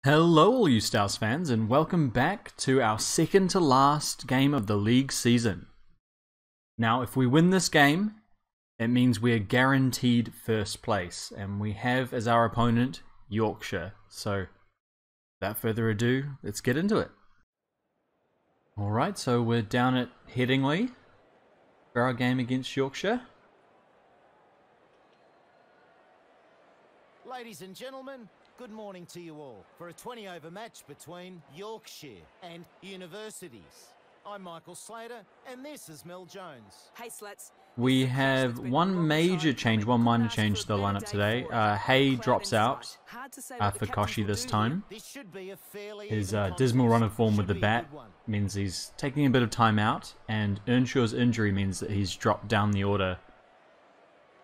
Hello all you StAUSCC fans and welcome back to our second to last game of the league season. Now if we win this game, it means we're guaranteed first place and we have as our opponent Yorkshire. So without further ado, let's get into it. Alright, so we're down at Headingley for our game against Yorkshire. Ladies and gentlemen, good morning to you all for a 20-over match between Yorkshire and Universities. I'm Michael Slater and this is Mel Jones. Hey Slats. We have one major change, one minor change to the lineup today. Hay drops out for Koshi this time. His dismal run of form with the bat means he's taking a bit of time out, and Earnshawe's injury means that he's dropped down the order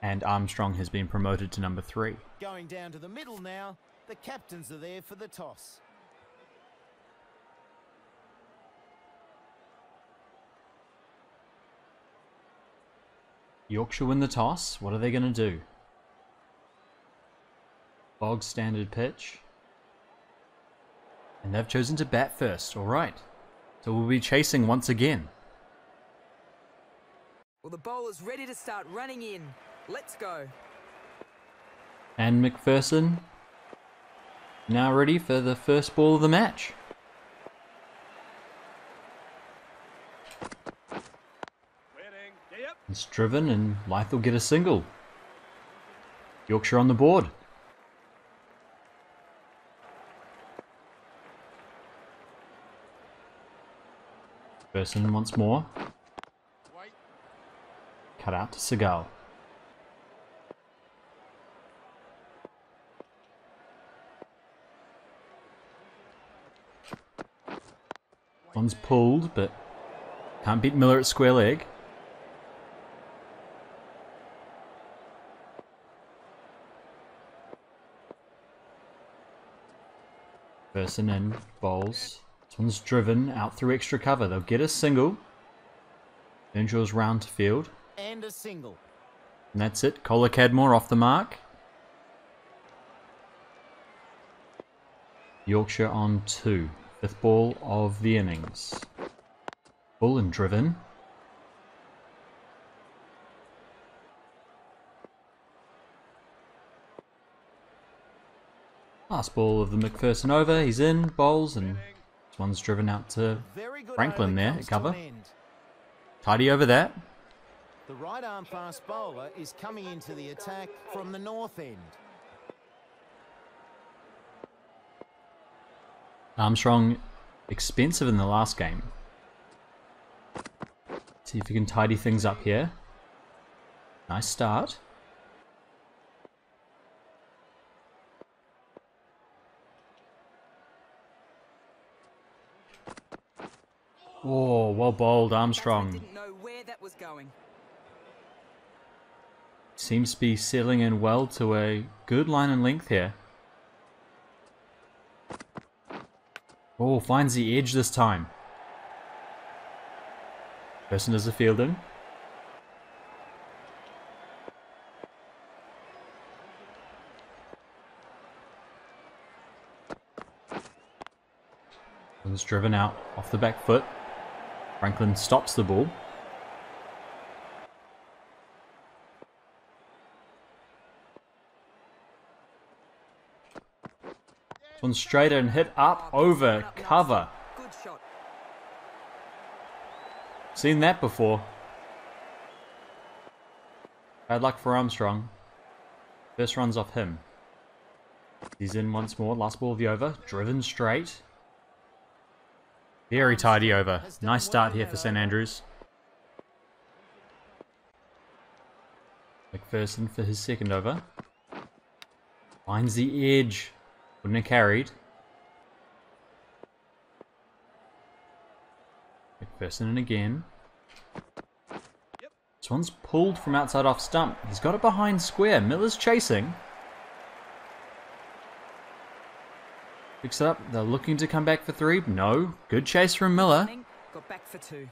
and Armstrong has been promoted to number 3. Going down to the middle now, the captains are there for the toss. Yorkshire win the toss. What are they going to do? Bog standard pitch. And they've chosen to bat first. Alright. So we'll be chasing once again. Well, the bowler's ready to start running in. Let's go. And McPherson now ready for the first ball of the match. It's driven and Lyth will get a single. Yorkshire on the board. Person once more. Cut out to Seagal. One's pulled, but can't beat Miller at square leg. Person in, bowls. This one's driven out through extra cover. They'll get a single. Earnshawe's round to field. And a single. And that's it. Kohler Cadmore off the mark. Yorkshire on 2. 5th ball of the innings. Bull and driven. Last ball of the McPherson over. He's in, bowls, and this one's driven out to Franklin there at cover. Tidy over that. The right arm fast bowler is coming into the attack from the north end. Armstrong expensive in the last game. See if we can tidy things up here. Nice start. Oh, well bowled, Armstrong. Didn't know where that was going. Seems to be settling in well to a good line and length here. Oh, finds the edge this time. Person does the fielding. One's driven out off the back foot. Franklin stops the ball. One straighter and hit up over cover. Good shot. Seen that before. Bad luck for Armstrong. First run's off him. He's in once more. Last ball of the over. Driven straight. Very tidy over. Nice start here for St Andrews. McPherson for his second over. Finds the edge. Wouldn't have carried. McPherson in again. This one's pulled from outside off stump. He's got it behind square. Miller's chasing. Picks it up. They're looking to come back for 3. No. Good chase from Miller. Got back for 2.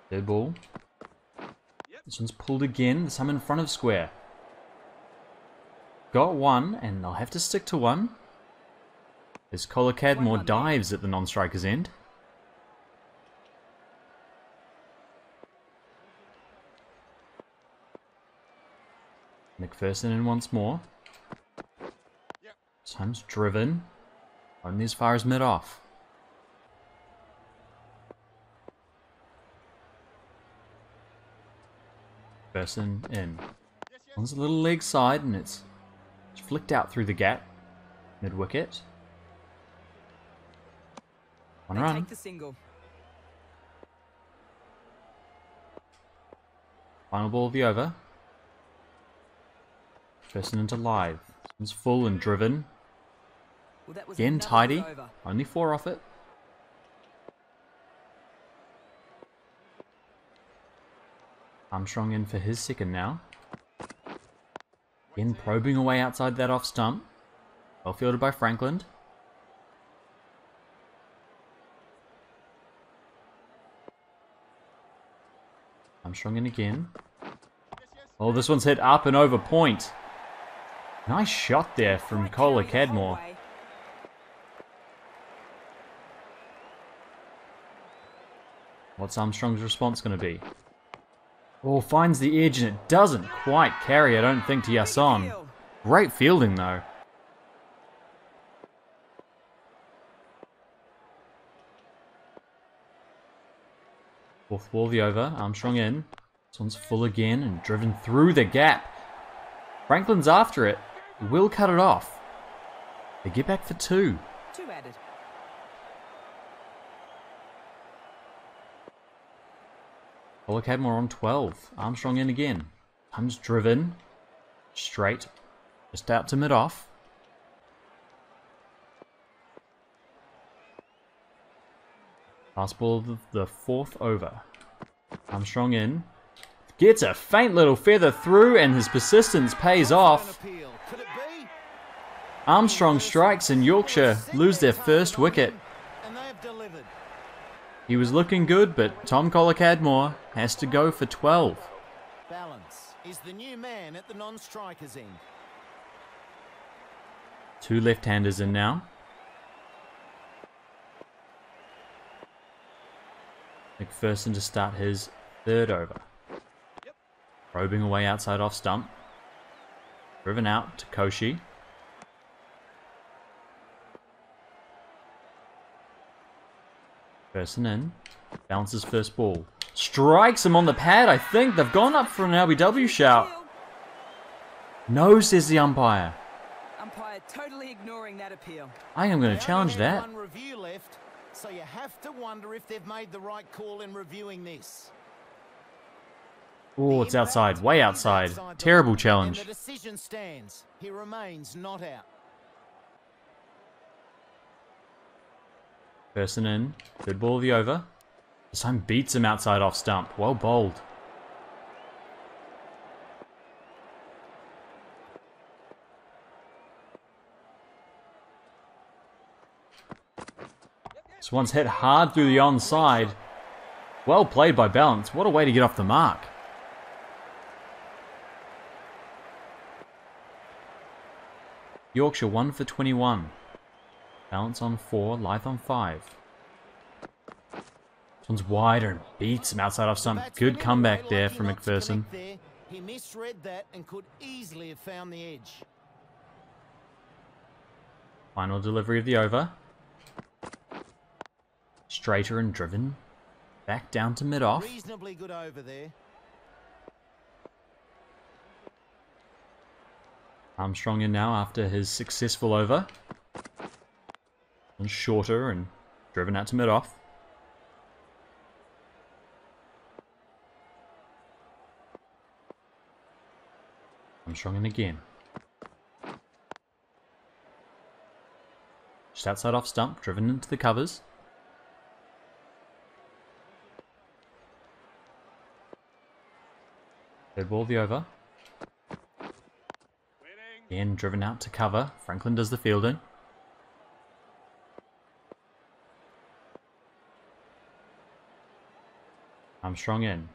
Third ball. This one's pulled again. This time in front of square. Got one, and they'll have to stick to one. As Cadmore dives at the non-striker's end. McPherson in once more. Time's driven. Only as far as mid-off. Person in. One's a little leg side and it's flicked out through the gap. Mid-wicket. One run. Take the single. Final ball of the over. Person into live. One's full and driven. Well, that was Again another tidy. good over. Only 4 off it. Armstrong in for his second now. Again probing away outside that off stump. Well fielded by Franklin. Armstrong in again. Oh, this one's hit up and over point. Nice shot there from Cadmore. What's Armstrong's response going to be? Oh, finds the edge and it doesn't quite carry, I don't think, to Yason. Great fielding though. Fourth ball of the over, Armstrong in. This one's full again and driven through the gap. Franklin's after it. He will cut it off. They get back for 2. 2 added. Cadmore on 12. Armstrong in again. Time's driven. Straight. Just out to mid-off. Last ball of the 4th over. Armstrong in. Gets a faint little feather through and his persistence pays off. Armstrong strikes and Yorkshire lose their first wicket. He was looking good, but Tom Cadmore has to go for 12. Balance is the new man at the non-striker's end. 2 left-handers in now. McPherson to start his 3rd over. Probing away outside off stump. Driven out to Koshi. Person in. Bounces first ball. Strikes him on the pad, I think. They've gone up for an LBW shout. No, says the umpire. Umpire totally ignoring that appeal. I am going to challenge that. One review left, so you have to wonder if they've made the right call in reviewing this. Oh, it's outside. Way outside. Terrible challenge. And the decision stands. He remains not out. Person in. 3rd ball of the over. This time beats him outside off stump. Well bowled. This one's hit hard through the onside. Well played by Balance. What a way to get off the mark. Yorkshire 1 for 21. Balance on 4, Lyth on 5. This one's wider and beats him outside off stump. Good comeback there from McPherson. He misread that and could easily have found the edge. Final delivery of the over. Straighter and driven. Back down to mid-off. Reasonably good over there. Armstrong in now after his successful over. And shorter and driven out to mid-off. Armstrong in again. Just outside off stump, driven into the covers. Third ball of the over. Again, driven out to cover. Franklin does the fielding. Armstrong in.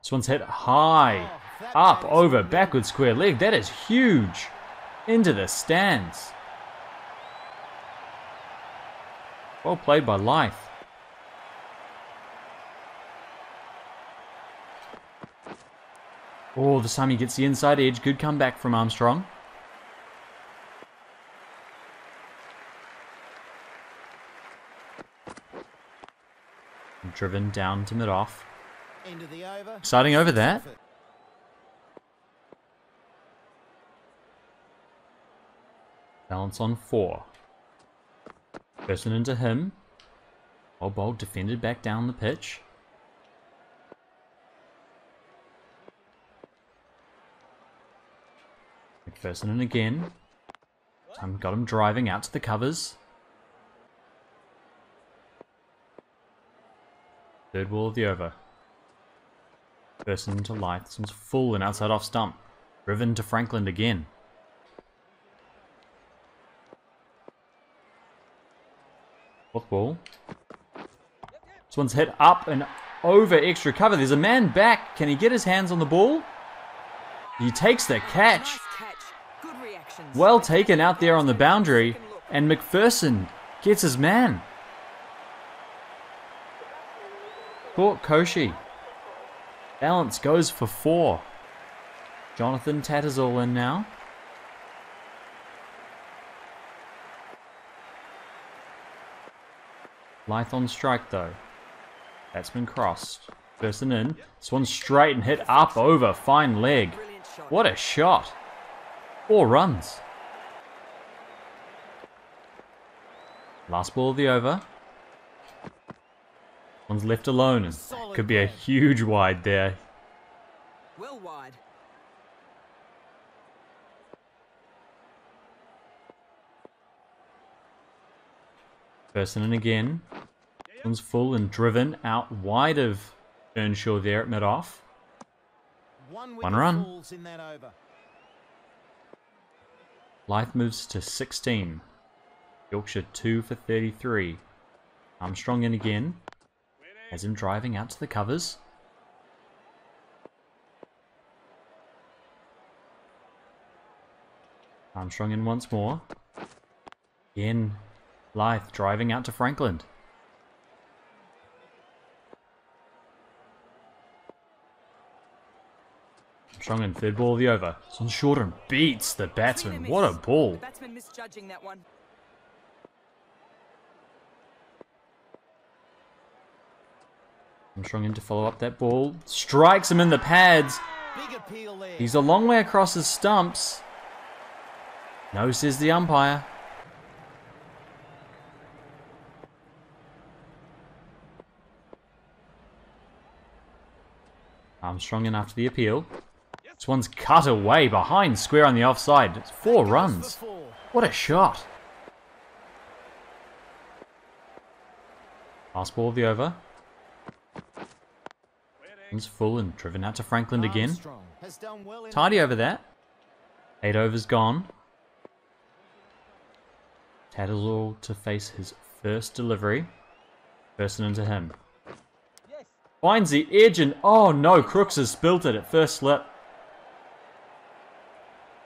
This one's hit high. Up, over, backward, square leg. That is huge. Into the stands. Well played by Life. Oh, this time he gets the inside edge. Good comeback from Armstrong. Driven down to mid-off. Exciting over that. Balance on 4. Person into him. Well bowled, defended back down the pitch. McPherson in again. Time got him driving out to the covers. Third ball of the over. Person into Light. This one's full and outside off stump. Driven to Franklin again. Fourth ball. This one's hit up and over extra cover. There's a man back. Can he get his hands on the ball? He takes the catch. Well taken out there on the boundary. And McPherson gets his man. Caught Koshi. Balance goes for 4. Jonathan Tattersall in now. Lyth on strike though. Batsman crossed. Person in. This one's straight and hit up over. Fine leg. What a shot. 4 runs. Last ball of the over. One's left alone. And could be a huge wide there. Well wide. Person in again. One's full and driven out wide of Earnshaw there at mid-off. 1 run. Lyth moves to 16. Yorkshire 2 for 33. Armstrong in again. Has him driving out to the covers. Armstrong in once more. Again, Lyth driving out to Franklin. Armstrong in third ball of the over. It's on short and beats the batsman. What a ball. Batsman misjudging that one. Armstrong in to follow up that ball. Strikes him in the pads. He's a long way across his stumps. No, says the umpire. Armstrong in after the appeal. This one's cut away behind square on the offside. It's 4 runs. What a shot. Last ball of the over. One's full and driven out to Franklin again. Tidy over that. 8 overs gone. Tattersall to face his first delivery. Person into him. Finds the edge and oh no, Crooks has spilt it at first slip.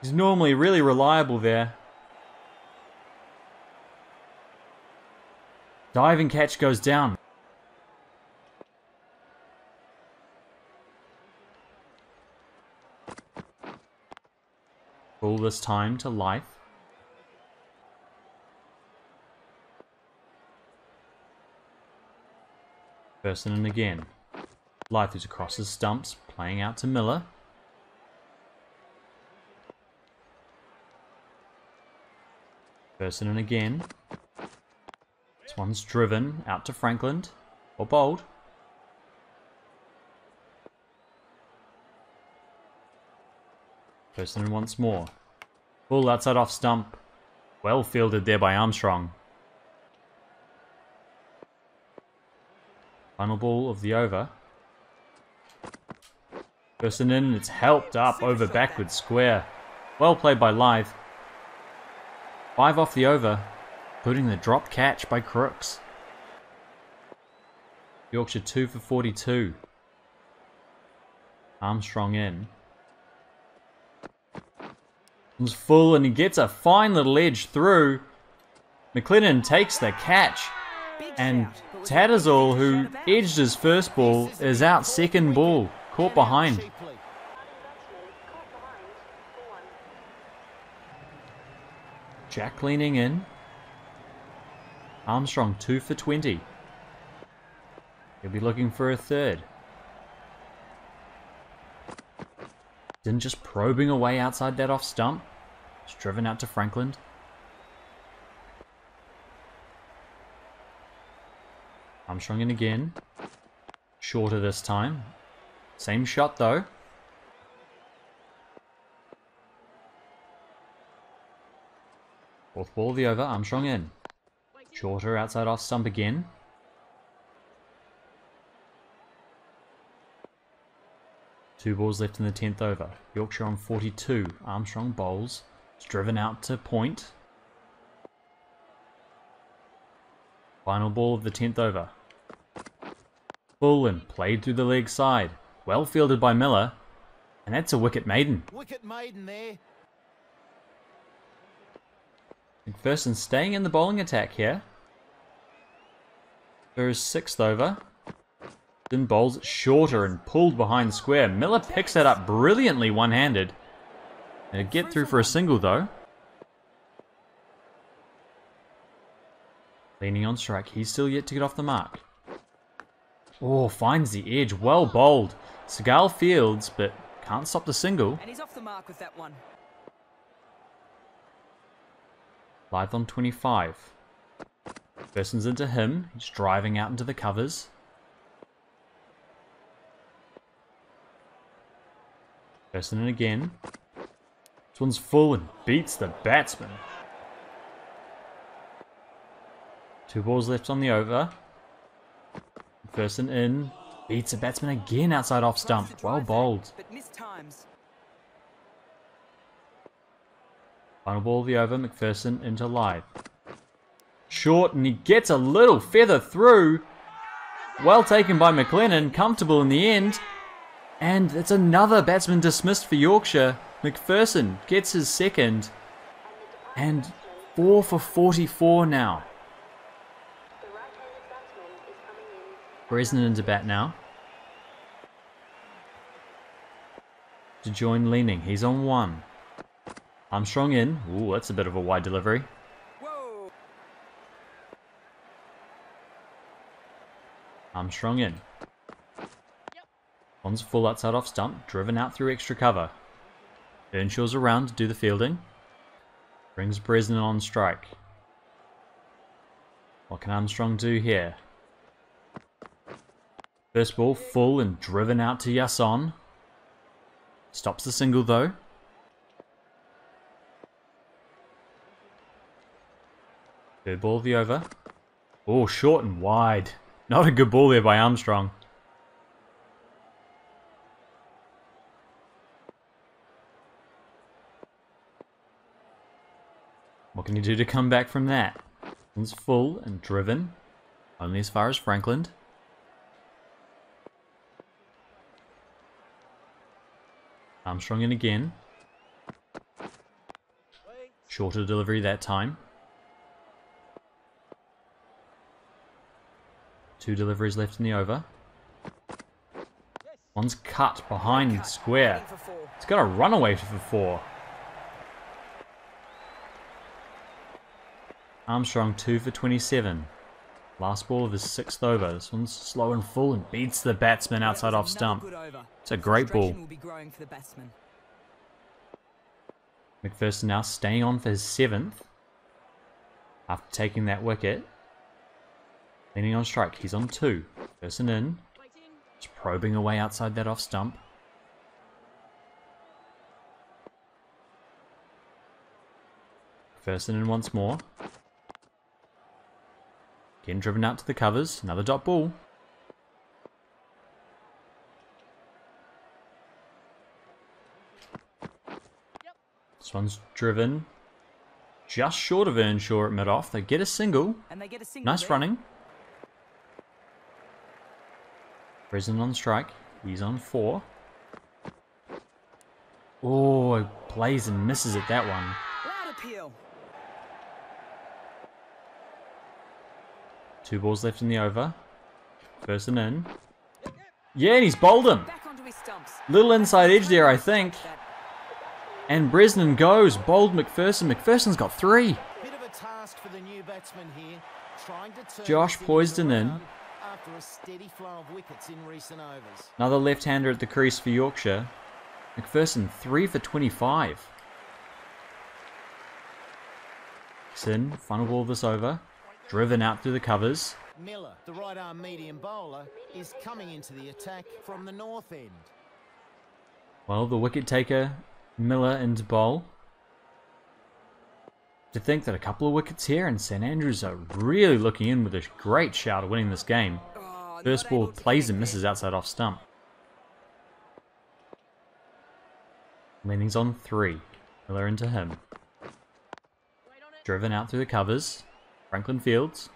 He's normally really reliable there. Diving catch goes down. Ball this time to Lyth. Person in again. Lyth is across his stumps, playing out to Miller. Person in again. This one's driven out to Franklin, or bowled. Person in once more. Ball outside off stump. Well fielded there by Armstrong. Final ball of the over. Person in, it's helped up over backward square. Well played by Lyth. 5 off the over, including the drop catch by Crooks. Yorkshire 2 for 42. Armstrong in. It's full and he gets a fine little edge through. McLennan takes the catch. And Tattersall, who edged his first ball, is out second ball. Caught behind. Jack leaning in. Armstrong 2 for 20. He'll be looking for a third. Then just probing away outside that off stump. It's driven out to Franklin. Armstrong in again. Shorter this time. Same shot though. Fourth ball of the over. Armstrong in. Shorter outside off stump again. Two balls left in the 10th over. Yorkshire on 42. Armstrong bowls. It's driven out to point. Final ball of the 10th over. Full and played through the leg side. Well fielded by Miller. And that's a wicket maiden. Wicket maiden there. McPherson staying in the bowling attack here. For his 6th over. Then bowls it shorter and pulled behind square. Miller picks that up brilliantly one-handed. It'll get through for a single though. Leaning on strike. He's still yet to get off the mark. Oh, finds the edge. Well bowled. Seagal fields, but can't stop the single. And he's off the mark with that one. Live on 25. Person's into him. He's driving out into the covers. Person in again. This one's full and beats the batsman. 2 balls left on the over. Person in. Beats the batsman again outside off stump. Well bowled. But missed times. Final ball of the over. McPherson into live. Short and he gets a little feather through. Well taken by McLennan. Comfortable in the end. And it's another batsman dismissed for Yorkshire. McPherson gets his second. And 4 for 44 now. Bresnan into bat now. To join Leaning. He's on 1. Armstrong in. Ooh, that's a bit of a wide delivery. Whoa. Armstrong in. One's full outside off stump, driven out through extra cover. Earnshaw's around to do the fielding. Brings Bresnan on strike. What can Armstrong do here? First ball full and driven out to Yasson. Stops the single though. Third ball of the over. Oh, short and wide. Not a good ball there by Armstrong. What can you do to come back from that? One's full and driven. Only as far as Franklin. Armstrong in again. Shorter delivery that time. 2 deliveries left in the over. One's cut behind square. It's got a runaway for 4. Armstrong 2 for 27. Last ball of his 6th over. This one's slow and full and beats the batsman outside off stump. It's a great ball. McPherson now staying on for his 7th. After taking that wicket. Leaning on strike. He's on 2. Person in. Just probing away outside that off stump. Person in once more. Again driven out to the covers. Another dot ball. This one's driven just short of Earnshaw at mid-off. They get a single. Nice there. running. Bresnan on strike. He's on 4. Oh, plays and misses at that one. Loud appeal. 2 balls left in the over. First and in. Yeah, and he's bowled him. Back onto his stumps. Little inside edge there, I think. And Bresnan goes. Bowled McPherson. McPherson's got 3. Bit of a task for the new batsman here, trying to turn Josh this poised into a and in. run after a steady flow of wickets in recent overs. Another left-hander at the crease for Yorkshire. McPherson 3 for 25. Sin, final ball of this over. Driven out through the covers. Miller, the right-arm medium bowler, is coming into the attack from the north end. Well, the wicket taker, Miller into bowl. To think that a couple of wickets here and St Andrews are really looking in with a great shout of winning this game. Oh, First not ball able to plays and connect misses outside off stump. Leaning's on 3. Miller into him. Driven out through the covers. Franklin Fields.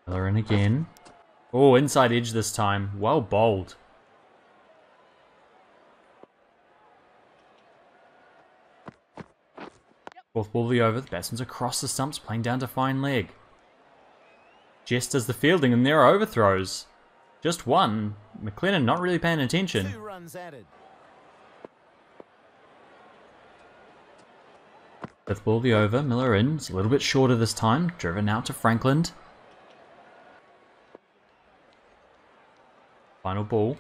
Miller in again. Oh, inside edge this time. Well bowled. Fourth ball of the over. The batsman's across the stumps, playing down to fine leg. Jess does the fielding, and there are overthrows. Just one. McLennan not really paying attention. 2 runs added. Fifth ball of the over. Miller in. It's a little bit shorter this time. Driven out to Franklin. Final ball.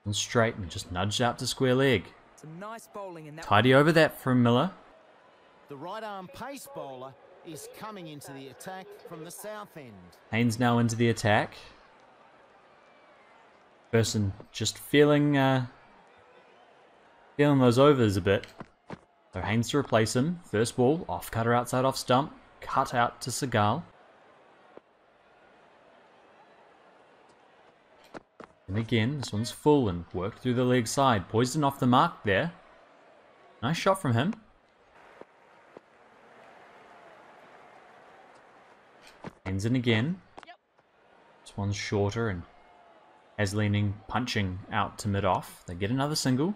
And straight and just nudged out to square leg. Some nice bowling in that. Tidy over that from Miller. The right-arm pace bowler is coming into the attack from the south end. Haynes now into the attack. Person just feeling those overs a bit. So Haynes to replace him. First ball, off cutter outside off stump. Cut out to Seagal. And again, this one's full and worked through the leg side. Poised off the mark there. Nice shot from him. Ends in again. This one's shorter and has Leaning punching out to mid-off. They get another single.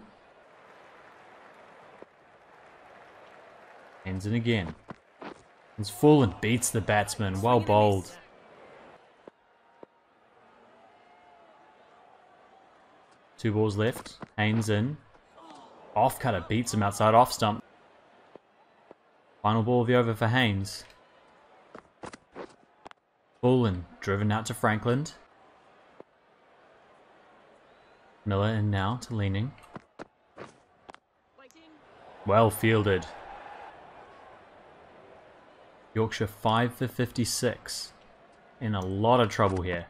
Ends in again. It's full and beats the batsman. Well bowled. Two balls left. Haynes in. Off cutter beats him outside off stump. Final ball of the over for Haynes. Full and driven out to Franklin. Miller in now to Leaning. Well fielded. Yorkshire 5 for 56. In a lot of trouble here.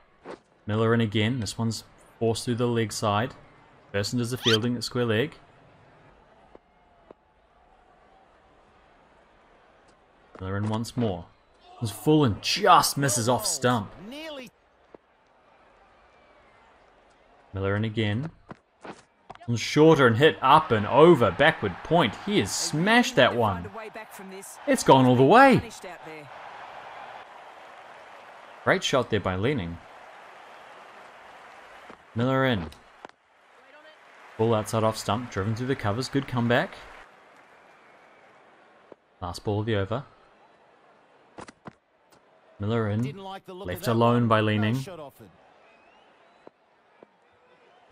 Miller in again. This one's forced through the leg side. Person does the fielding at square leg. Miller in once more. It's full and just misses off stump. Nearly. Miller in again. And shorter and hit up and over. Backward point. He has smashed that one. Find a way back from this. It's gone all the way. Finished out there. Great shot there by Leaning. Miller in. Ball outside off stump. Driven through the covers. Good comeback. Last ball of the over. Miller in. Didn't like the look Left of that alone one. by No Leaning. shot offered.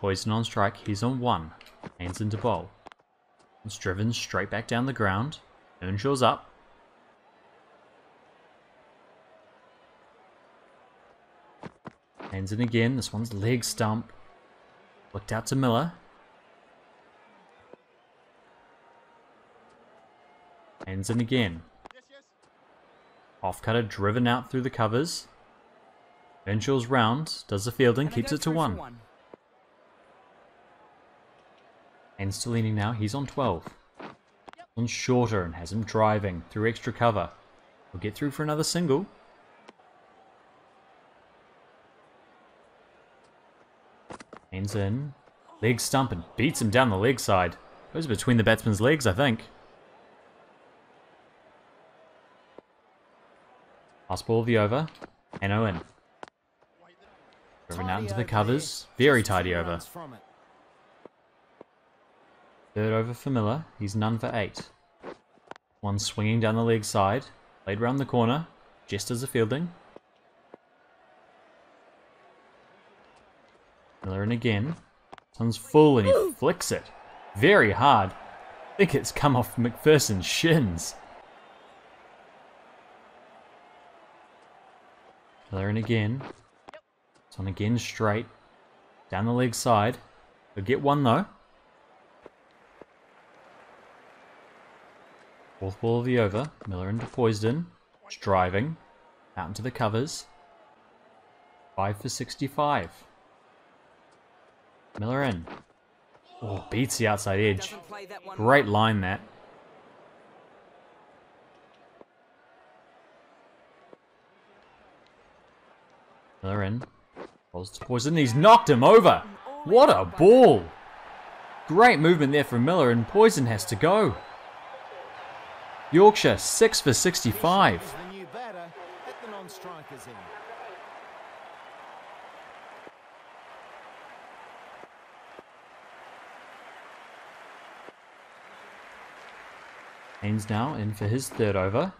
Poison on strike. He's on 1. Hands into bowl. It's driven straight back down the ground. Earnshaw's up. Hands in again. This one's leg stump. Looked out to Miller. Hands in again. Off cutter driven out through the covers. Earnshaw's round. Does the fielding. And they Keeps go it to through for 1. Hands to Leaning now. He's on 12. One's shorter and has him driving through extra cover. We'll get through for another single. Hands in. Leg stump and beats him down the leg side. Goes between the batsman's legs, I think. Last ball of the over. Hano in. Driven out into the covers. Very tidy over. Third over for Miller. He's none for 8. One swinging down the leg side. Played round the corner. Just as a fielding. Miller in again. This one's full and he flicks it. Very hard. I think it's come off McPherson's shins. Miller in again. This one again straight. Down the leg side. He'll get one though. Fourth ball of the over. Miller into Poisden. It's driving. Out into the covers. 5 for 65. Miller in. Oh, beats the outside edge. Great line that. Miller in. Balls to Poisden. He's knocked him over. What a ball. Great movement there from Miller, and Poisden has to go. Yorkshire 6 for 65. The new batter at the non-strikers end. Haynes now in for his third over.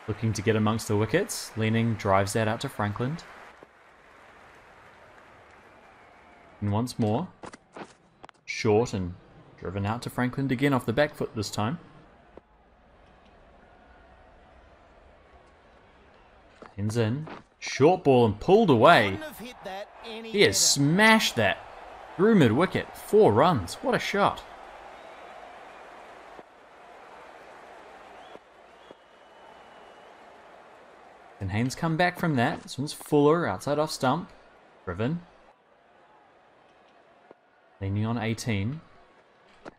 Looking to get amongst the wickets. Leaning drives that out to Franklin. And once more. Short and driven out to Franklin again off the back foot this time. Haynes in. Short ball and pulled away. He has smashed that through mid-wicket. 4 runs. What a shot. Can Haynes come back from that? This one's Fuller outside off stump. Driven. Leaning on 18.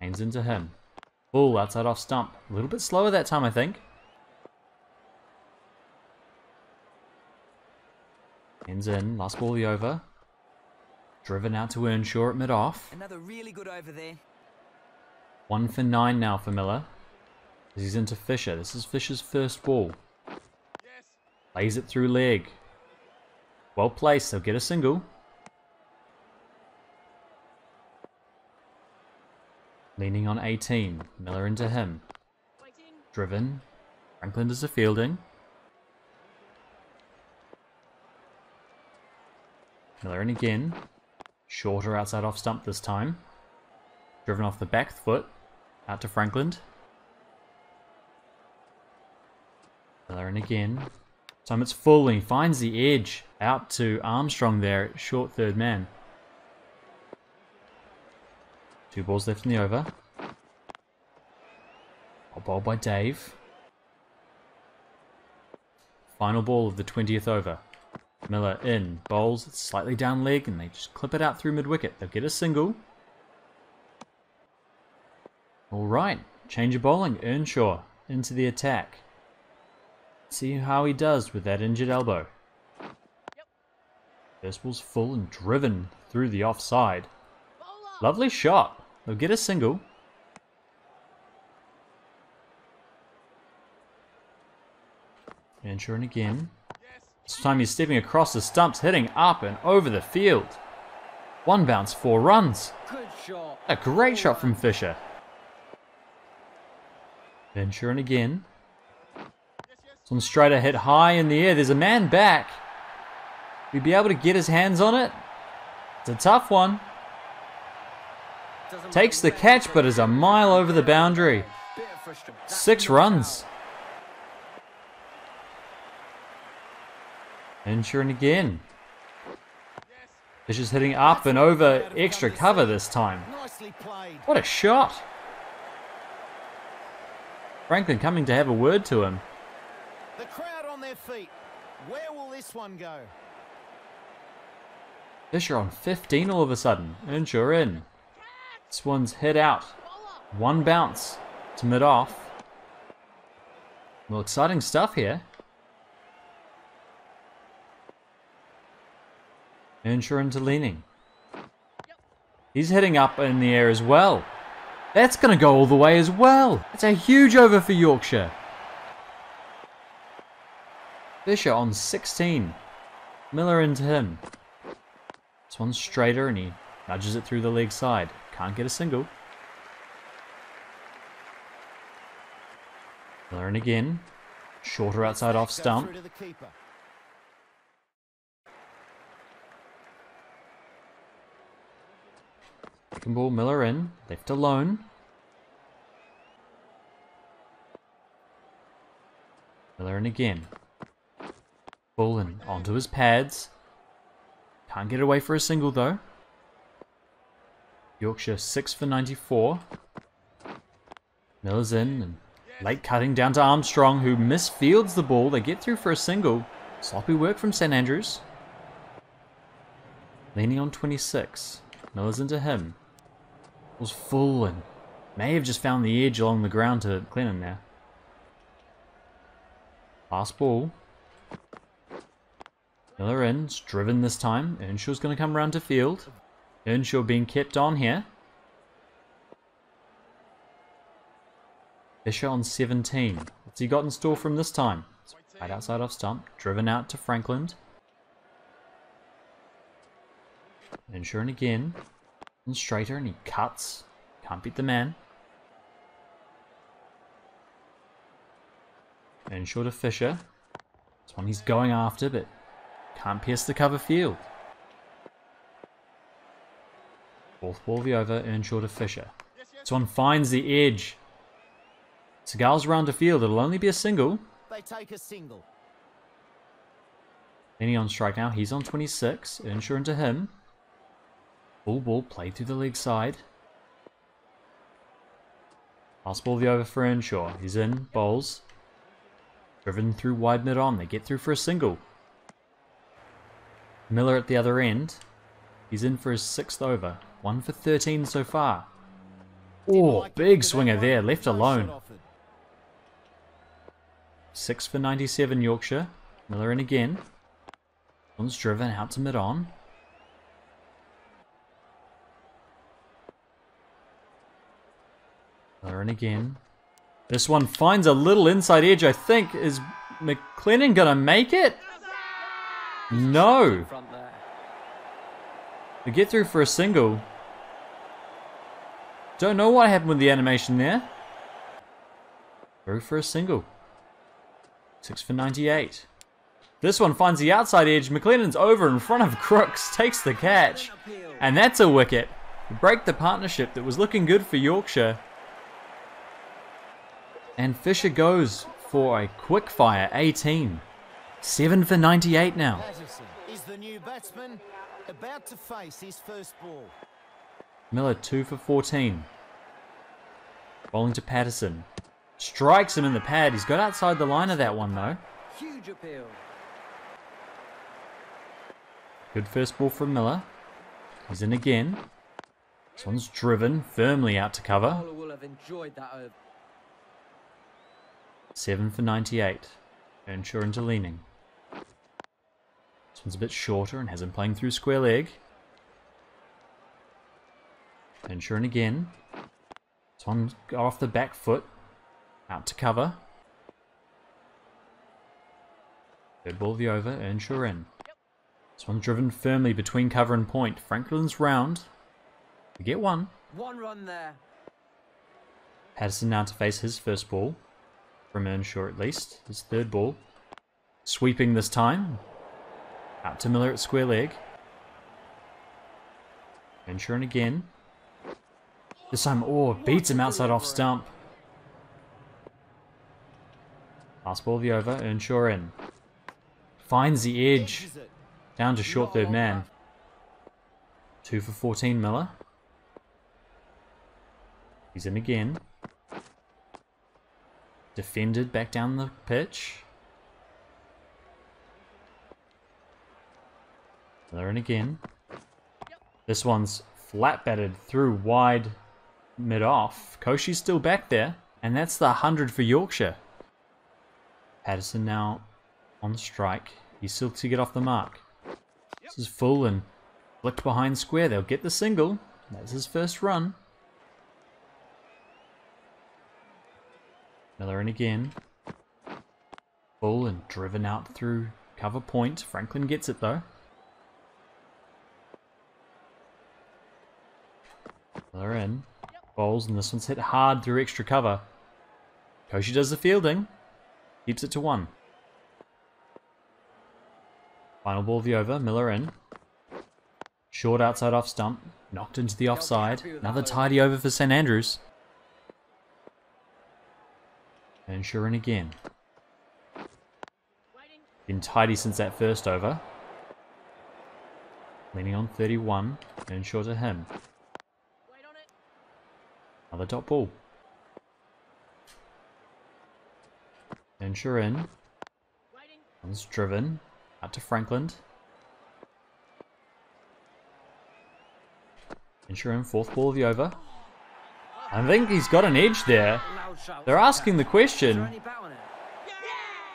Haynes into him. Full outside off stump. A little bit slower that time, I think. Haynes in. Last ball of the over. Driven out to Earnshaw at mid-off. Another really good over there. 1 for 9 now for Miller. He's into Fisher. This is Fisher's first ball. Plays it through leg. Well placed. They'll get a single. Leaning on 18. Miller into him. Driven. Franklin does the fielding. Miller in again. Shorter outside off stump this time. Driven off the back foot. Out to Franklin. Miller in again. Time it's full and he finds the edge. Out to Armstrong there at short third man. 2 balls left in the over. Bowled by Dave. Final ball of the 20th over. Miller in. Bowls slightly down leg and they just clip it out through mid-wicket. They'll get a single. Alright. Change of bowling. Earnshaw into the attack. See how he does with that injured elbow. First ball's full and driven through the offside. Lovely shot. They'll get a single. Earnshaw in again. This time he's stepping across the stumps, hitting up and over the field. 1 bounce, 4 runs. Good shot. A great shot from Fisher. Earnshaw in again. Some straighter hit high in the air. There's a man back. Will he be able to get his hands on it? It's a tough one. Takes the catch, but is a mile over the boundary. 6 runs. Earnshaw again. Fisher's hitting up and over extra cover this time. What a shot. Franklin coming to have a word to him. The crowd on their feet. Where will this one go? Fisher on 15 all of a sudden. Earnshaw in. This one's hit out. 1 bounce to mid-off. Well, exciting stuff here. Earnshaw into Leaning. He's hitting up in the air as well. That's going to go all the way as well. It's a huge over for Yorkshire. Fisher on 16. Miller into him. This one's straighter and he nudges it through the leg side. Can't get a single. Miller in again. Shorter outside off stump. Second ball, Miller in. Left alone. Miller in again. Ball in onto his pads. Can't get away for a single though. Yorkshire 6 for 94. Miller's in and late cutting down to Armstrong, who misfields the ball. They get through for a single. Sloppy work from St Andrews. Leaning on 26. Miller's into him. Was full and may have just found the edge along the ground to Glennon there. Last ball. Miller in. It's driven this time. Earnshaw's going to come around to field. Earnshaw being kept on here. Fisher on 17. What's he got in store from this time? It's right outside off stump. Driven out to Franklin. Earnshaw in again. And straighter and he cuts. Can't beat the man. Earnshaw to Fisher. This one he's going after, but can't pierce the cover field. Fourth ball of the over, Earnshaw to Fisher. This one finds the edge. Seagal's round to field, it'll only be a single. They take a single. Lenny on strike now, he's on 26. Earnshaw into him. Full ball played through the leg side. Last ball of the over for Earnshaw. He's in, bowls. Driven through wide mid on, they get through for a single. Miller at the other end. He's in for his 6th over. 1 for 13 so far. Oh, big swinger there, left alone. 6 for 97 Yorkshire. Miller in again. One's driven out to mid on. Miller in again. This one finds a little inside edge, I think. Is McLennan gonna make it? No. We get through for a single. Don't know what happened with the animation there. Through for a single. 6 for 98. This one finds the outside edge. McLennan's over in front of Crooks. Takes the catch. And that's a wicket. We break the partnership that was looking good for Yorkshire. And Fisher goes for a quick fire 18. 7 for 98 now. Patterson is the new batsman about to face his first ball. Miller 2 for 14. Bowling to Patterson. Strikes him in the pad. He's got outside the line of that one though. Huge appeal. Good first ball from Miller. He's in again. This one's driven firmly out to cover. Bowler will have enjoyed that over. 7 for 98. Earnshaw into leaning. This one's a bit shorter and has him playing through square leg. Earnshaw in again. This one got off the back foot. Out to cover. Third ball of the over. Earnshaw in. This one's driven firmly between cover and point. Franklin's round. We get one. 1 run there. Patterson now to face his first ball. From Earnshaw at least. His third ball. Sweeping this time. Out to Miller at square leg. Earnshaw in again. This time, oh, beats him outside off stump. Last ball of the over. Earnshaw in. Finds the edge. Down to short third man. 2 for 14 Miller. He's in again. Defended back down the pitch. Miller in again. This one's flat batted through wide mid off. Koshi's still back there. And that's the 100 for Yorkshire. Patterson now on strike. He's still to get off the mark. This is full and flicked behind square. They'll get the single. That's his first run. Miller in again. Full and driven out through cover point. Franklin gets it though. Miller in. Bowls, and this one's hit hard through extra cover. Koshi does the fielding. Keeps it to 1. Final ball of the over. Miller in. Short outside off stump. Knocked into the offside. Another tidy over for St Andrews. And sure in again. Been tidy since that first over. Leaning on 31. And short to him. Another dot ball. And sure in. One's driven. Out to Franklin. And sure in, 4th ball of the over. I think he's got an edge there. They're asking the question.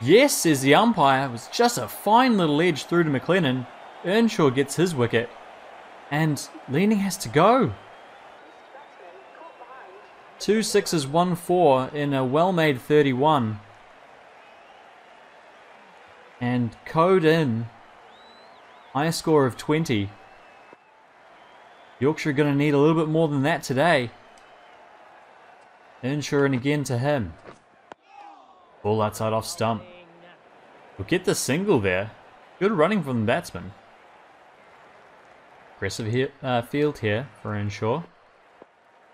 Yes, says the umpire. It was just a fine little edge through to McLennan. Earnshaw gets his wicket. And Leaning has to go. 2 6s, 1 4 in a well-made 31. And Code in. High score of 20. Yorkshire are going to need a little bit more than that today. Earnshaw and again to him. Ball outside off stump. We'll get the single there. Good running from the batsman. Aggressive field here for Earnshaw.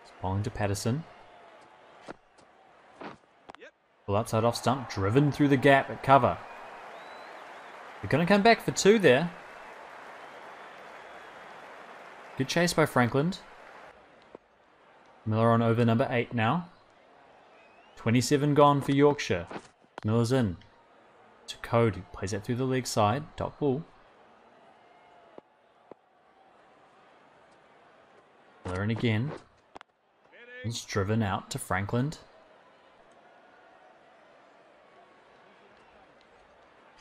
It's bowling to Patterson. Ball outside off stump. Driven through the gap at cover. They're going to come back for 2 there. Good chase by Franklin. Miller on over number 8 now. 27 gone for Yorkshire. Miller's in. To Code. He plays that through the leg side. Dot ball. Miller in again. He's driven out to Franklin.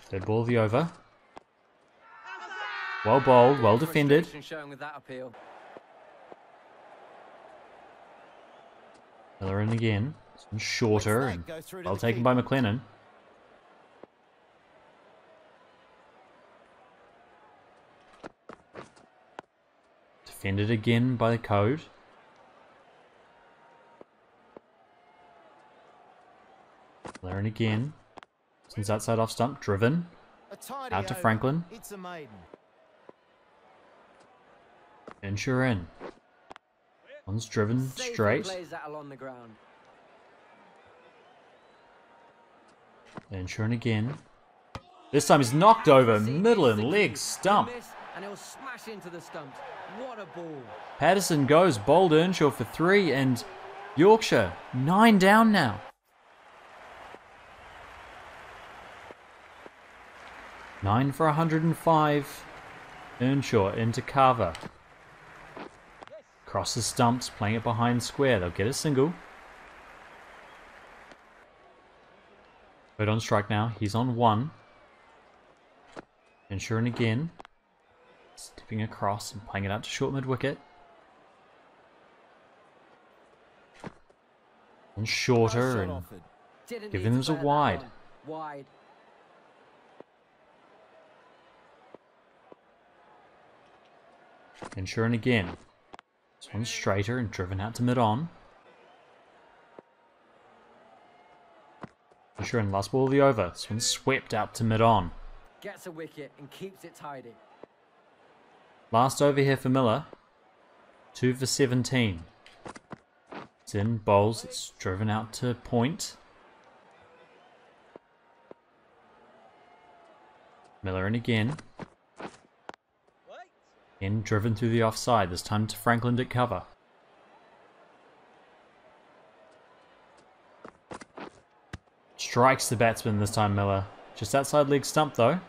Third ball of the over. Well bowled, well defended. Miller in again. Shorter and well taken by McLennan. Defended again by the Code. Miller in again. Since outside off stump, driven. Out to Franklin. It's a maiden. Earnshaw in. One's driven straight. Earnshaw in again. This time he's knocked over, middle and leg stump. And he'll smash into the stumps. What a ball. Patterson goes, bowled Earnshaw for 3 and Yorkshire 9 down now. Nine for 105. Earnshaw into Carver. Crosses stumps, playing it behind square. They'll get a single. Code on strike now. He's on 1. Earnshaw in again. Stepping across and playing it out to short mid wicket. And shorter and giving them a wide. Earnshaw in again. This one's straighter and driven out to mid-on. Earnshaw in last ball of the over. This one's swept out to mid-on. Gets a wicket and keeps it tidy. Last over here for Miller. 2 for 17. It's in, bowls, it's driven out to point. Miller in again. Again, driven through the offside, this time to Franklin at cover. Strikes the batsman this time, Miller. Just outside leg stump though.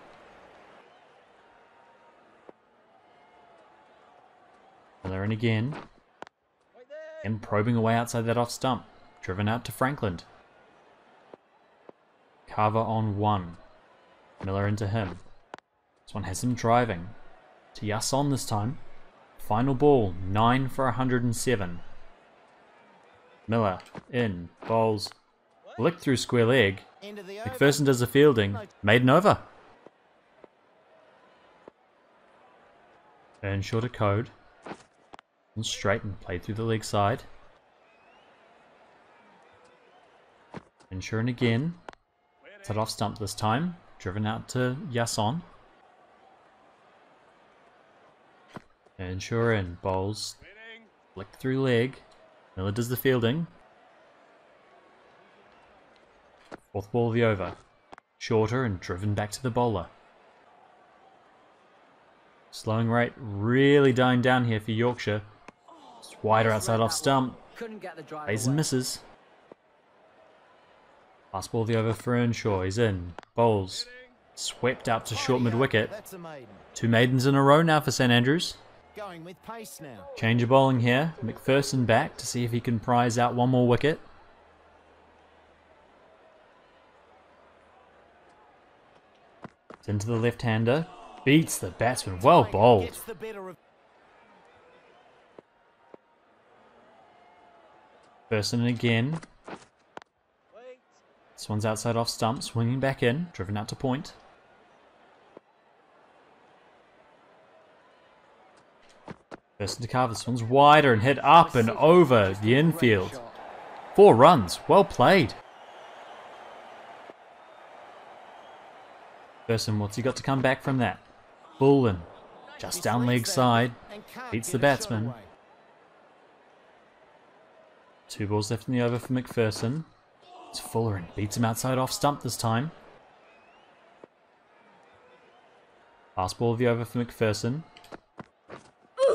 Miller in again. And probing away outside that off stump. Driven out to Franklin. Carver on 1. Miller into him. This one has him driving. To Yasson this time. Final ball, 9 for 107. Miller in, bowls. Licked through square leg. McPherson does the fielding. Maiden over. Earnshaw to Code. And straight and played through the leg side. Ensuring again. Set off stump this time. Driven out to Yason. Ensure in. Bowls. Flick through leg. Miller does the fielding. Fourth ball of the over. Shorter and driven back to the bowler. Slowing rate really dying down here for Yorkshire. It's wider outside off stump. Couldn't get the drive Plays and away. misses. Last ball of the over for Earnshaw. He's in. Bowls. Swept out to short mid-wicket. That's a maiden. 2 maidens in a row now for St Andrews. Going with pace now. Change of bowling here. McPherson back to see if he can prize out one more wicket. It's into the left-hander. Beats the batsman. Well bowled. Gets the better of Person again. This one's outside off stump. Swinging back in. Driven out to point. Person to cover. This one's wider and hit up and over the infield. 4 runs. Well played. Person, what's he got to come back from that? Bull and just down leg side. and can't Beats get the a shot batsman. away. 2 balls left in the over for McPherson. It's Fuller and beats him outside off stump this time. Last ball of the over for McPherson.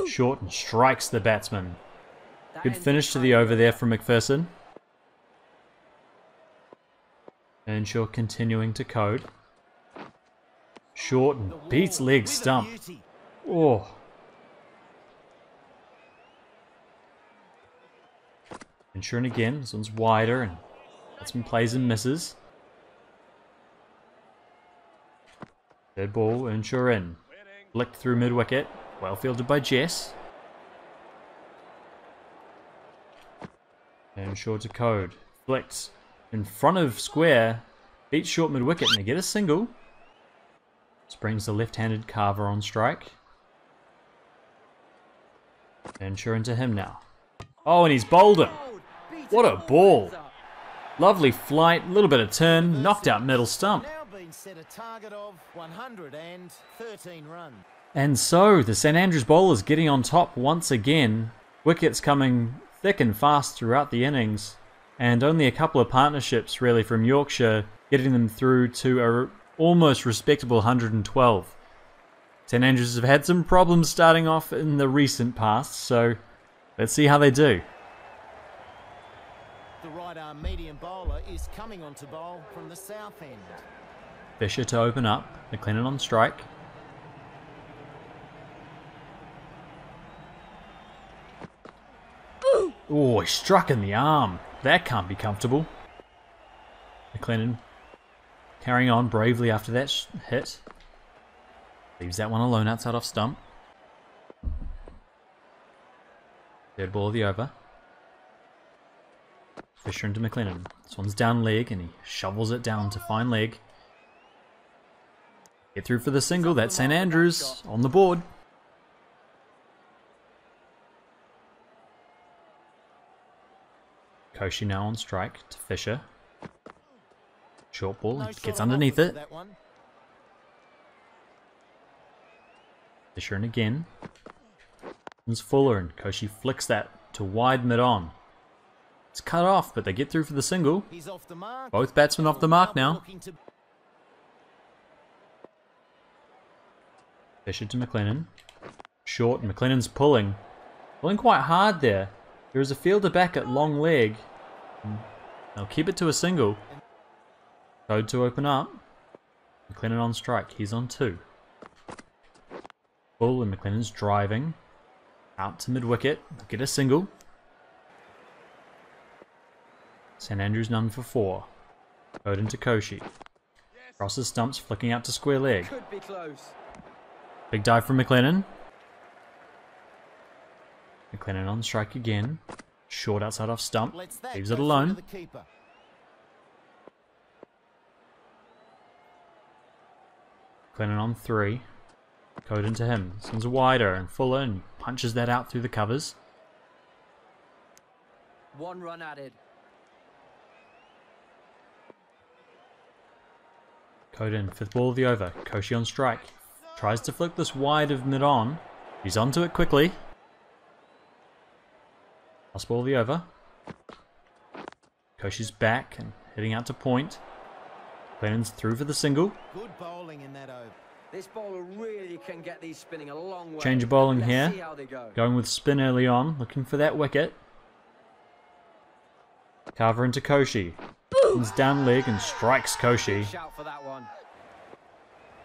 Short and strikes the batsman. That Good ends finish to the over there from McPherson. Earnshaw continuing to code. Short and beats leg With a stump. beauty. Oh. Ensuring again, this one's wider and batsman plays and misses. Third ball, Earnshaw in. Flicked through mid-wicket. Well fielded by Jess. Earnshaw to code. Flicked in front of square. Beats short mid-wicket and they get a single. This brings the left-handed Carver on strike. Earnshaw into him now. Oh, and he's bowled him. What a ball. Lovely flight, little bit of turn, knocked out middle stump. Now been set a target of 113 runs. And so, the St Andrews bowlers getting on top once again. Wickets coming thick and fast throughout the innings. And only a couple of partnerships really from Yorkshire getting them through to a almost respectable 112. St Andrews have had some problems starting off in the recent past, so let's see how they do. The right arm medium bowler is coming on to bowl from the south end. Fisher to open up, McLennan on strike. Oh, he struck in the arm. That can't be comfortable. McLennan carrying on bravely after that hit. Leaves that one alone outside off stump. Third ball of the over. Fisher into McLennan. This one's down leg and he shovels it down to fine leg. Get through for the single. That's St Andrews on the board. Koshi now on strike to Fisher. Short ball, No he shot gets on underneath offer for it. that one. Fisher in again. It's Fuller and Koshi flicks that to wide mid-on. It's cut off, but they get through for the single. He's off the mark. Both batsmen off the mark now. Looking to- Fisher to McLennan. Short, and McLennan's pulling. Pulling quite hard there. There is a fielder back at long leg. They'll keep it to a single. Code to open up. McLennan on strike. He's on 2. Bull and McLennan's driving. Out to mid-wicket. Get a single. St Andrews none for 4. Code into Koshi. Crosses stumps, flicking out to square leg. Could be close. Big dive from McLennan. McLennan on strike again. Short outside off stump. lets that Leaves go it through alone. to the keeper. McLennan on 3. Code into him. This one's wider and Fuller and punches that out through the covers. 1 run added. Coden, 5th ball of the over. Koshi on strike. Tries to flick this wide of mid-on. He's onto it quickly. Last ball of the over. Koshi's back and heading out to point. Glennon's through for the single. Good bowling in that over. This bowler really can get these spinning a long way. Change of bowling Let's here. see how they go. Going with spin early on. Looking for that wicket. Carver into Koshi. Comes down leg and strikes Koshi. Shout for that one.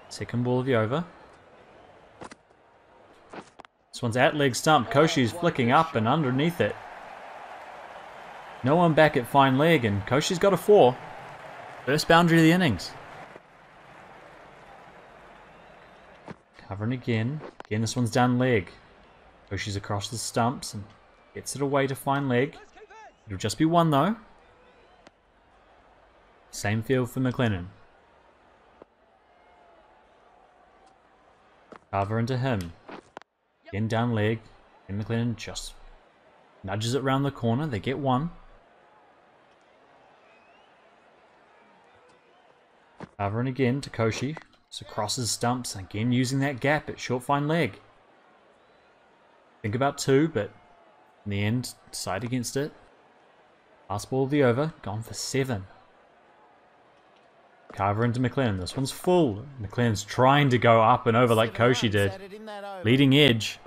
Second ball of the over. This one's at leg stump. Koshi's flicking up and underneath it. No one back at fine leg and Koshi's got a 4. First boundary of the innings. Covering again. Again, this one's down leg. Koshi's across the stumps and gets it away to fine leg. It'll just be 1 though. Same field for McLennan. Carver into him. Again down leg. And McLennan just nudges it round the corner. They get 1. Carver in again to Koshi. So crosses stumps. Again using that gap at short fine leg. Think about 2, but in the end, side against it. Last ball of the over. Gone for 7. Carver into McLennan. This one's full. McLennan's trying to go up and over like Koshi did. Leading edge.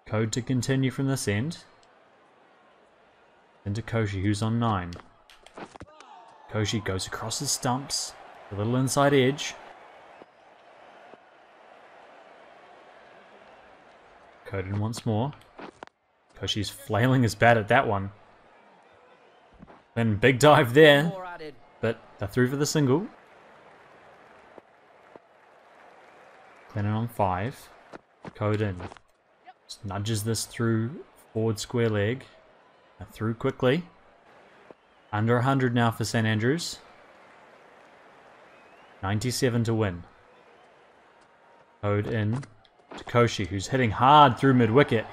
Code to continue from this end. Into Koshi, who's on 9. Koshi goes across his stumps. A little inside edge. Code in once more. Koshi's flailing his bat at that one. Then big dive there. But they're through for the single. Glennon on 5. Code in. Just nudges this through forward square leg. Through quickly. Under 100 now for St Andrews. 97 to win. Code in to Koshi, who's hitting hard through mid-wicket.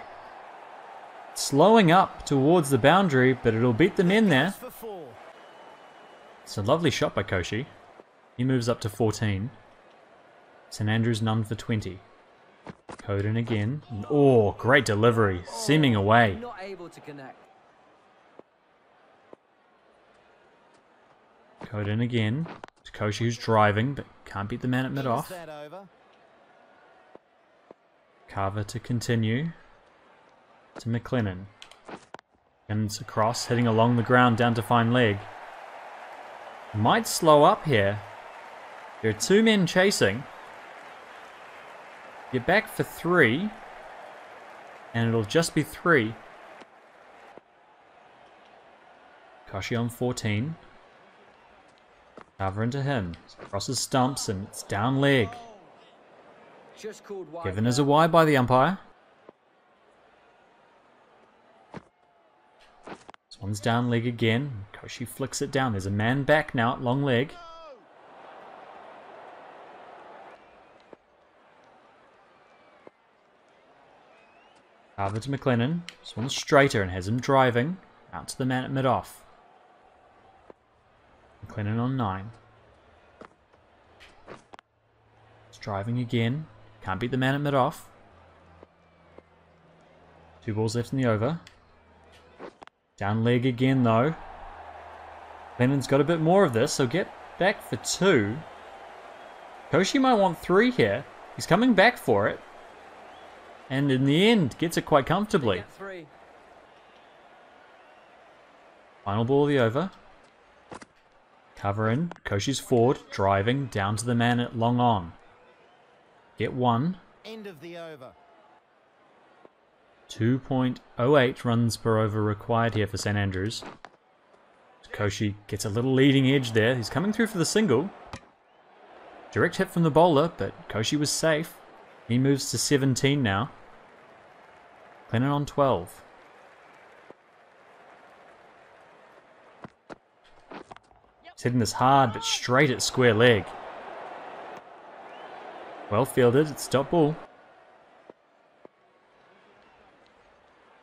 Slowing up towards the boundary, but it'll beat the men there. It's a lovely shot by Koshi. He moves up to 14. St Andrews none for 20. Code in again. And, oh, great delivery. Seaming away. Not able to connect. Code in again. To Koshi, who's driving, but can't beat the man at mid-off. Carver to continue. To McLennan. And it's across, heading along the ground down to fine leg. Might slow up here. There are 2 men chasing. Get back for 3. And it'll just be 3. Koshi on 14. Carver into him. Crosses stumps and it's down leg. Just called wide. Given as a wide by the umpire. This one's down leg again. Koshi flicks it down. There's a man back now at long leg. Carver to McLennan. This one's straighter and has him driving. Out to the man at mid-off. McLennan on 9. It's driving again. Can't beat the man at mid-off. 2 balls left in the over. Down leg again though. McLennan's got a bit more of this, so get back for 2. Koshi might want 3 here. He's coming back for it. And in the end, gets it quite comfortably. Final ball of the over. Cover in. Koshi's forward, driving down to the man at long on. Get 1. End of the over. 2.08 runs per over required here for St Andrews. Koshi gets a little leading edge there. He's coming through for the single. Direct hit from the bowler, but Koshi was safe. He moves to 17 now. Glennon on 12. He's hitting this hard, but straight at square leg. Well fielded, it's dot ball.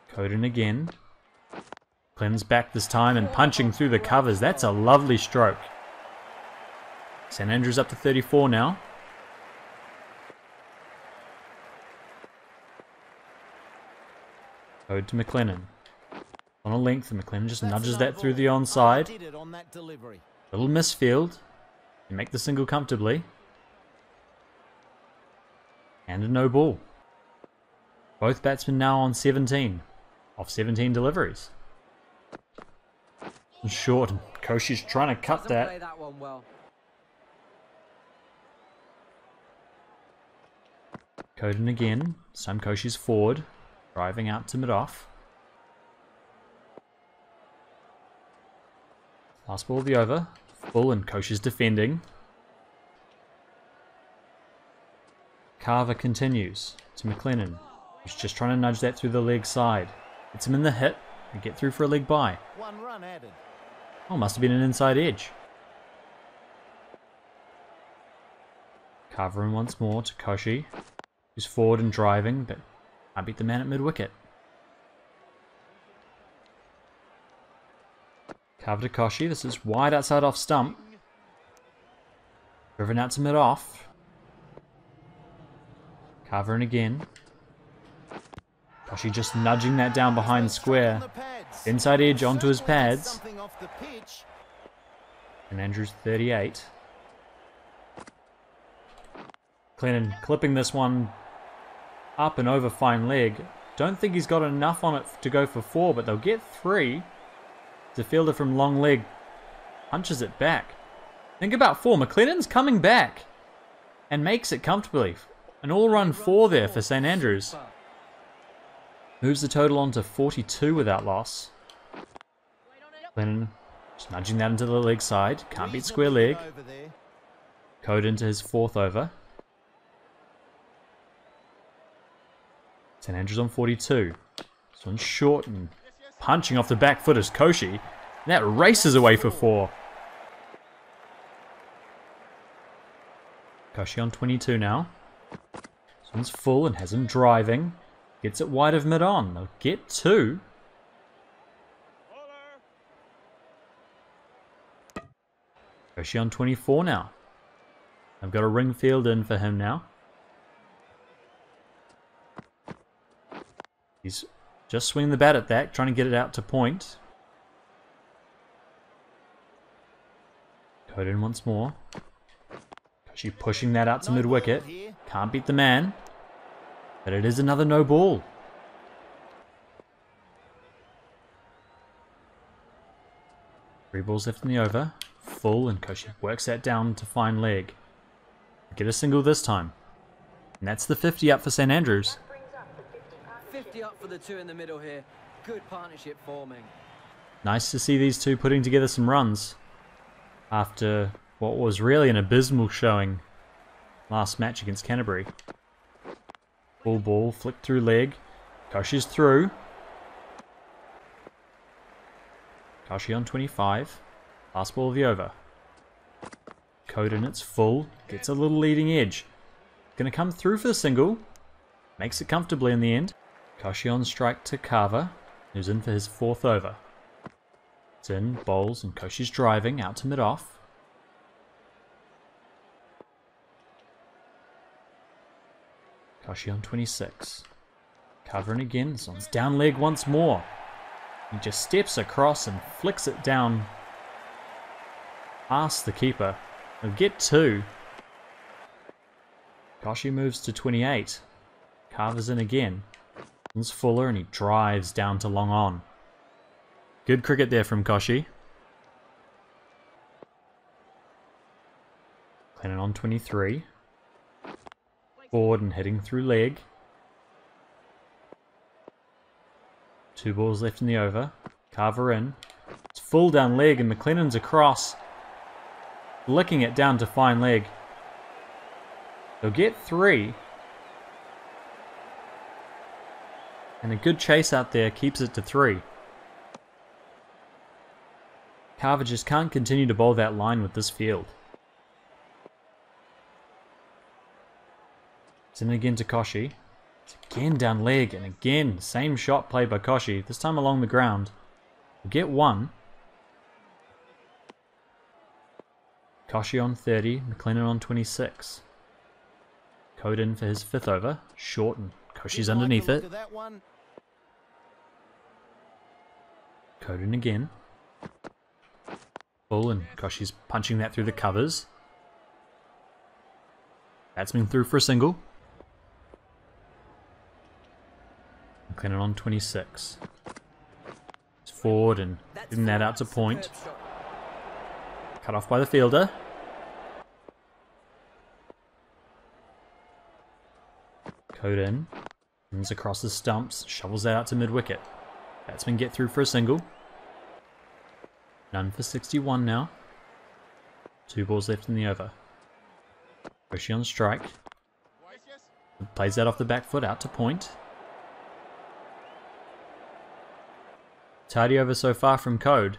Code in again. McLennan's back this time and punching through the covers. That's a lovely stroke. St Andrews up to 34 now. Ode to McLennan. On a length, and McLennan just nudges that through the onside. Little misfield. You make the single comfortably. And a no ball. Both batsmen now on 17. Off 17 deliveries. And short. And Koshi's trying to cut that. Play that one well. Coden again. Some Koshi's forward. Driving out to mid-off. Last ball of the over. Full and Koshi's defending. Carver continues to McLennan. He's just trying to nudge that through the leg side. Gets him in the hit and get through for a leg bye. 1 run added. Oh, must have been an inside edge. Carver in once more to Koshi, who's forward and driving, but I beat the man at mid-wicket. Carver to Koshi. This is wide outside off stump. Driven out to mid-off. Carver in again. Koshi just nudging that down behind square. Inside edge onto his pads. And Andrews 38. Clennon clipping this one up and over fine leg. Don't think he's got enough on it to go for 4, but they'll get 3. The fielder from long leg punches it back. Think about 4. McLennan's coming back and makes it comfortably. An all-run 4 there for St Andrews. Moves the total on to 42 without loss. McLennan just nudging that into the leg side. Can't beat square leg. Code into his 4th over. St Andrews on 42. This one's short and punching off the back foot is Koshi. And that races away for 4. Koshi on 22 now. This one's full and has him driving. Gets it wide of mid-on. They'll get 2. Koshi on 24 now. I've got a ring field in for him now. He's just swinging the bat at that, trying to get it out to point. Code in once more. Koshi pushing that out to mid-wicket. Can't beat the man. But it is another no ball. Three balls left in the over. Full, and Koshi works that down to fine leg. Get a single this time. And that's the 50 up for St Andrews. 50 up for the 2 in the middle here. Good partnership forming. Nice to see these two putting together some runs after what was really an abysmal showing last match against Canterbury. Full ball, flick through leg. Koshi's through. Koshi on 25. Last ball of the over. Code in its full. Gets a little leading edge. Gonna come through for the single. Makes it comfortably in the end. Koshi on strike to Carver, who's in for his 4th over. It's in, bowls, and Koshi's driving out to mid-off. Koshi on 26. Carver in again. This one's down leg once more. He just steps across and flicks it down past the keeper. He'll get 2. Koshi moves to 28. Carver's in again. It's Fuller and he drives down to long on. Good cricket there from Koshi. Clennon on 23. Forward and hitting through leg. 2 balls left in the over. Carver in. It's full down leg and McLennan's across. Licking it down to fine leg. They'll get 3. And a good chase out there keeps it to 3. Carver just can't continue to bowl that line with this field. It's in again to Koshi. It's again down leg and again same shot played by Koshi, this time along the ground. We'll get one. Koshi on 30, McLennan on 26. Code in for his 5th over. Short, and Koshi's underneath it. Code in again. Full, and Koshi's punching that through the covers. Batsman through for a single. McLennan on 26. It's forward and getting that out to point. Cut off by the fielder. Code in. Runs across the stumps. Shovels that out to mid-wicket. Batsman get through for a single. None for 61 now. 2 balls left in the over. Koshi on strike. Plays that off the back foot out to point. Tidy over so far from Code.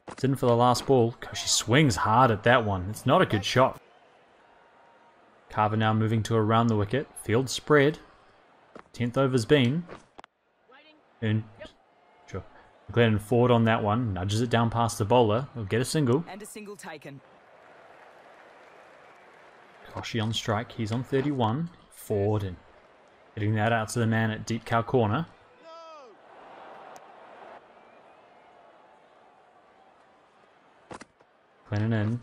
It's in for the last ball. Koshi swings hard at that one. It's not a good shot. Carver now moving to around the wicket. Field spread. 10th over's been. And sure. McLennan forward on that one. Nudges it down past the bowler. He'll get a single. And a single taken. Koshi on strike. He's on 31. Forward and hitting that out to the man at deep cow corner. McLennan in.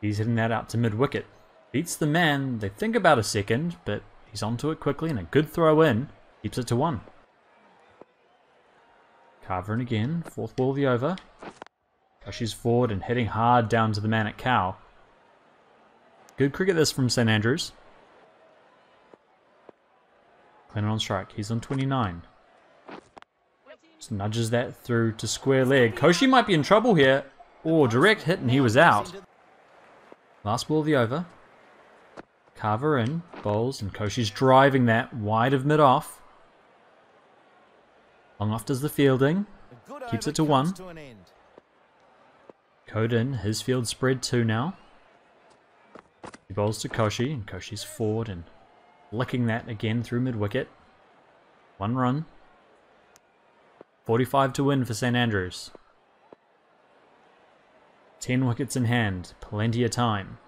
He's hitting that out to mid-wicket. Beats the man. They think about a second, but he's onto it quickly and a good throw in. Keeps it to 1. Carver in again. 4th ball of the over. Koshi's forward and hitting hard down to the man at cow. Good cricket this from St Andrews. McLennan on strike. He's on 29. Just nudges that through to square leg. Koshi might be in trouble here. Oh, direct hit and he was out. Last ball of the over. Carver in. Bowls and Koshi's driving that wide of mid-off. Long off does the fielding. Keeps it to 1. Code in. His field spread 2 now. He bowls to Koshi and Koshi's forward and licking that again through mid-wicket. 1 run. 45 to win for St Andrews. 10 wickets in hand. Plenty of time.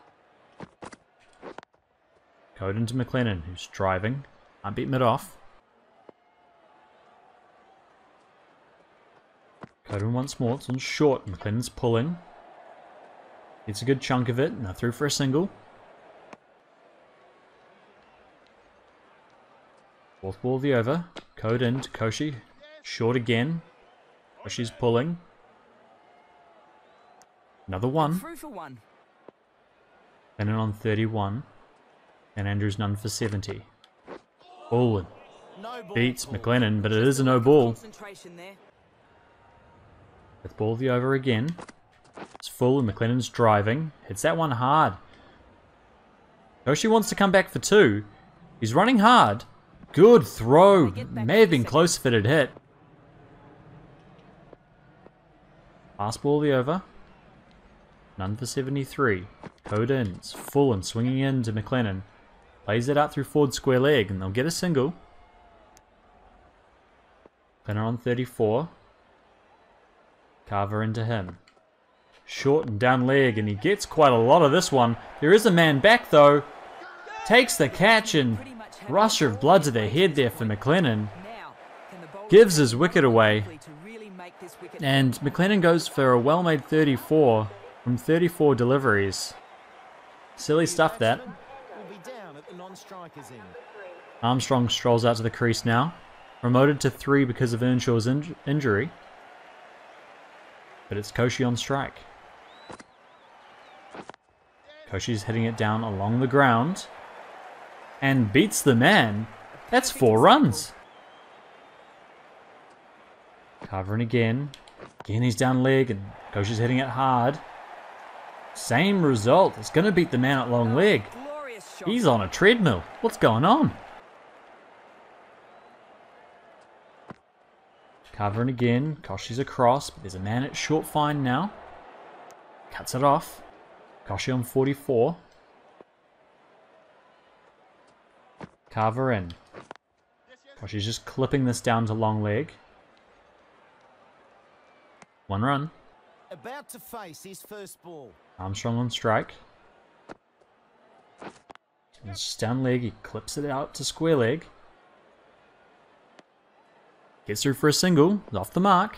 Code into McLennan, who's driving. Can't beat mid-off. Code in once more. It's on short. McLennan's pulling. Gets a good chunk of it. Now through for a single. 4th ball of the over. Code in to Koshi. Short again. Koshi's pulling. Another one. Through for 1. McLennan on 31. And Andrews none for 70. Ball beats McLennan, but it is a no ball. 5th ball of the over again. It's full and McLennan's driving. Hits that one hard. Koshi wants to come back for 2. He's running hard. Good throw. May have been close if it had hit. Last ball of the over. None for 73. Code in. It's full and swinging in to McLennan. Plays it out through forward square leg and they'll get a single. McLennan on 34. Carver into him. Short and down leg and he gets quite a lot of this one. There is a man back though. Takes the catch and rush of blood to the head there for McLennan. Gives his wicket away. And McLennan goes for a well-made 34 from 34 deliveries. Silly stuff that. Armstrong strolls out to the crease now. Promoted to 3 because of Earnshaw's injury. But it's Koshi on strike. Koshi's hitting it down along the ground. And beats the man. That's 4 runs. Covering again. Again he's down leg and Koshi's hitting it hard. Same result. It's going to beat the man at long leg. He's on a treadmill. What's going on? Covering again. Koshi's across, but there's a man at short fine now. Cuts it off. Koshi on 44. Carver in. Koshi's just clipping this down to long leg. 1 run. About to face his first ball. Armstrong on strike. It's just down leg, he clips it out to square leg. Gets through for a single, off the mark.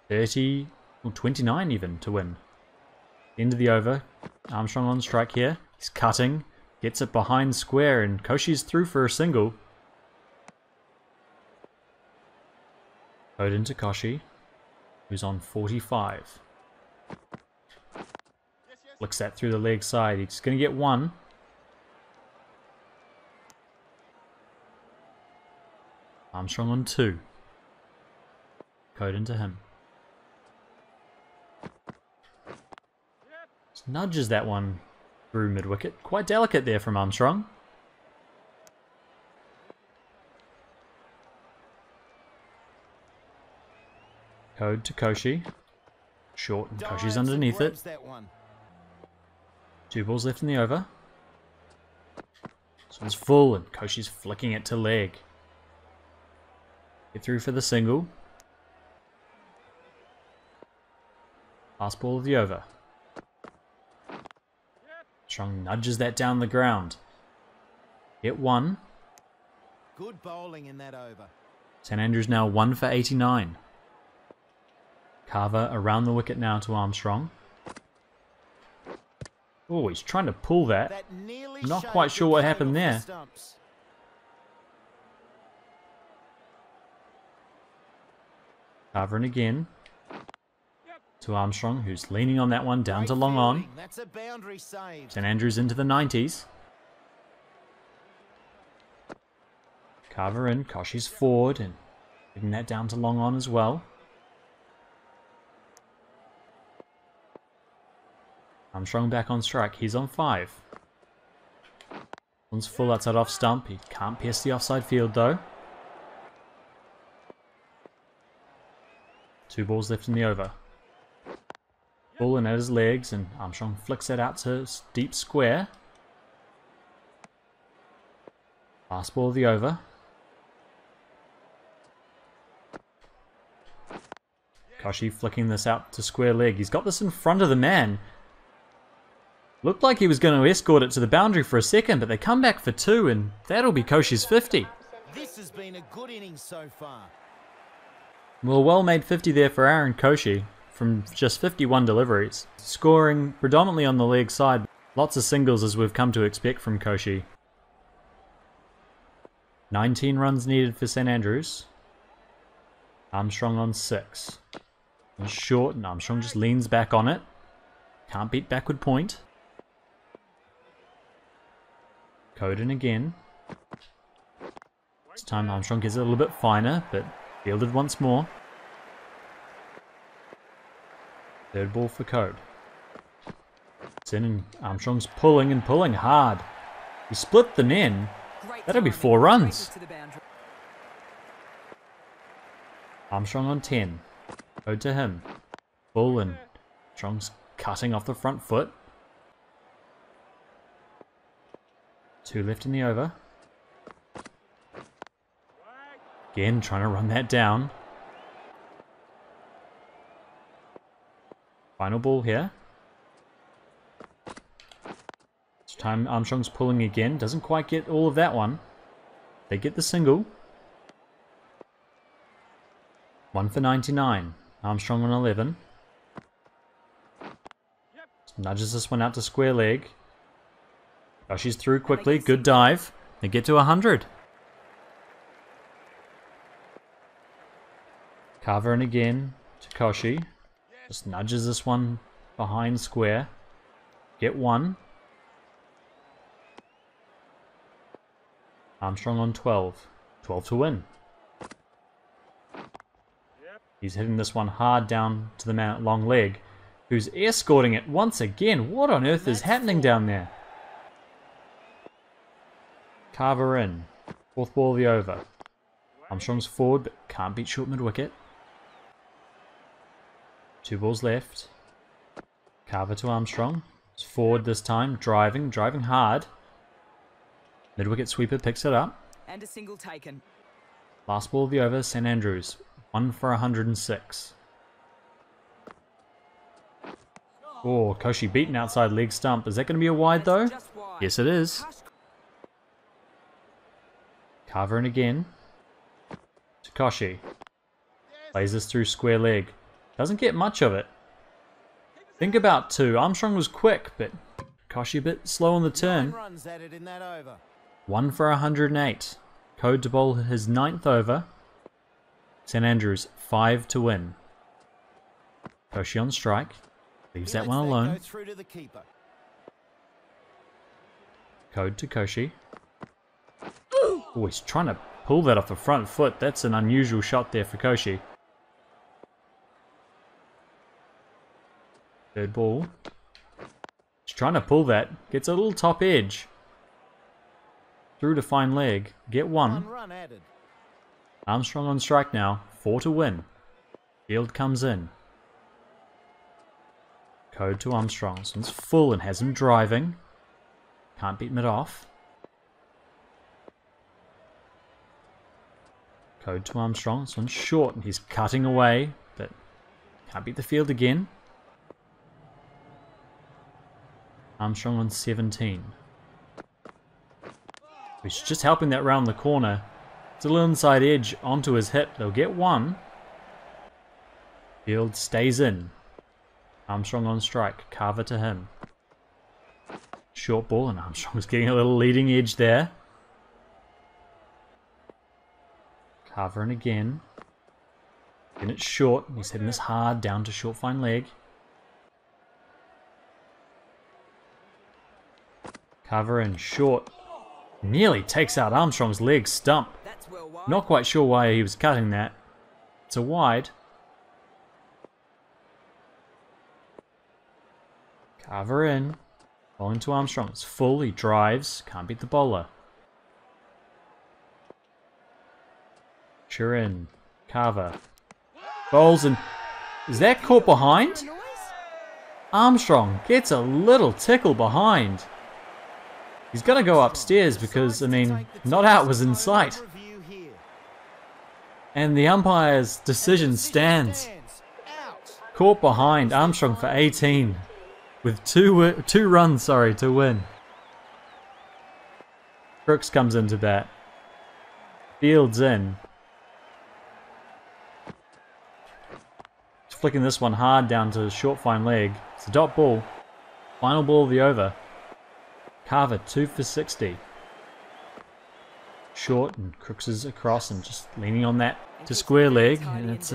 30, or 29 even to win. End of the over. Armstrong on strike here. He's cutting, gets it behind square, and Koshi's through for a single. Owed into Koshi, who's on 45. Flicks that through the leg side. He's going to get 1. Armstrong on 2. Code into him. Just nudges that one through mid-wicket. Quite delicate there from Armstrong. Code to Koshi. Short, and Koshi's underneath it. 2 balls left in the over. This one's full, and Koshi's flicking it to leg. Get through for the single. Last ball of the over. Strong nudges that down the ground. Get 1. Good bowling in that over. St Andrews now 1 for 89. Carver around the wicket now to Armstrong. Oh, he's trying to pull that. Not quite sure what happened there. Carver in again. To Armstrong, who's leaning on that one down to long on. That's a boundary save. St Andrews into the 90s. Carver in, Koshi's forward and getting that down to long on as well. Armstrong back on strike. He's on 5. One's full outside off stump. He can't pierce the offside field though. 2 balls left in the over. Ball in at his legs, and Armstrong flicks it out to deep square. Last ball of the over. Koshi flicking this out to square leg. He's got this in front of the man. Looked like he was going to escort it to the boundary for a second, but they come back for 2, and that'll be Koshi's 50. This has been a good innings so far. Well made 50 there for Aaron Koshi from just 51 deliveries. Scoring predominantly on the leg side. Lots of singles as we've come to expect from Koshi. 19 runs needed for St Andrews. Armstrong on 6. It's short, and Armstrong just leans back on it. Can't beat backward point. Coden again. This time Armstrong gets it a little bit finer, but fielded once more. 3rd ball for Code. It's in, and Armstrong's pulling and pulling hard. He split the men. That'll be 4 runs. Armstrong on 10. Code to him. Bull, and Armstrong's cutting off the front foot. 2 left in the over. Again, trying to run that down. Final ball here. This time Armstrong's pulling again. Doesn't quite get all of that one. They get the single. 1 for 99. Armstrong on 11. Nudges this one out to square leg. Koshi's through quickly. Good dive. They get to 100. Carver in again to Koshi. Just nudges this one behind square. Get 1. Armstrong on 12. 12 to win. He's hitting this one hard down to the man at long leg, who's escorting it once again. What on earth is happening down there? Carver in. 4th ball of the over. Armstrong's forward, but can't beat short mid-wicket. 2 balls left. Carver to Armstrong. It's forward this time, driving hard. Mid-wicket sweeper picks it up. And a single taken. Last ball of the over, St Andrews. 1 for 106. Oh, Koshi beaten outside leg stump. Is that going to be a wide though? Just wide. Yes, it is. Carver in again. To Koshi. Plays this through square leg. Doesn't get much of it. Think about 2. Armstrong was quick, but Koshi a bit slow on the turn. 9 runs added in that over. 1 for 108. Code to bowl his 9th over. St Andrews 5 to win. Koshi on strike. Leaves that one alone. Go through to the keeper. Code to Koshi. Oh, he's trying to pull that off the front foot. That's an unusual shot there for Koshi. Third ball. He's trying to pull that. Gets a little top edge. Through to fine leg. Get 1. 1 run added. Armstrong on strike now. 4 to win. Field comes in. Code to Armstrong. This one's full and has him driving. Can't beat mid off. Code to Armstrong. This one's short and he's cutting away, but can't beat the field again. Armstrong on 17. He's just helping that round the corner. It's a little inside edge onto his hip. They'll get 1. Field stays in. Armstrong on strike. Carver to him. Short ball and Armstrong's getting a little leading edge there. Carver in again. Then it's short. He's hitting this hard down to short fine leg. Carver in short. Nearly takes out Armstrong's leg stump. That's well wide. Not quite sure why he was cutting that. It's a wide. Carver in. Bowling to Armstrong. It's full. He drives. Can't beat the bowler. Sure in. Carver. Bowls and... Is that caught behind? Armstrong gets a little tickle behind. He's going to go upstairs because, I mean, not out was in sight. Review here. And the umpire's decision stands. Out. Caught behind. Armstrong for 18. With two runs, to win. Brooks comes into bat. Fields in. Just flicking this one hard down to short fine leg. It's a dot ball. Final ball of the over. Carver 2 for 60. Short and Crooks is across and just leaning on that to square leg. And it's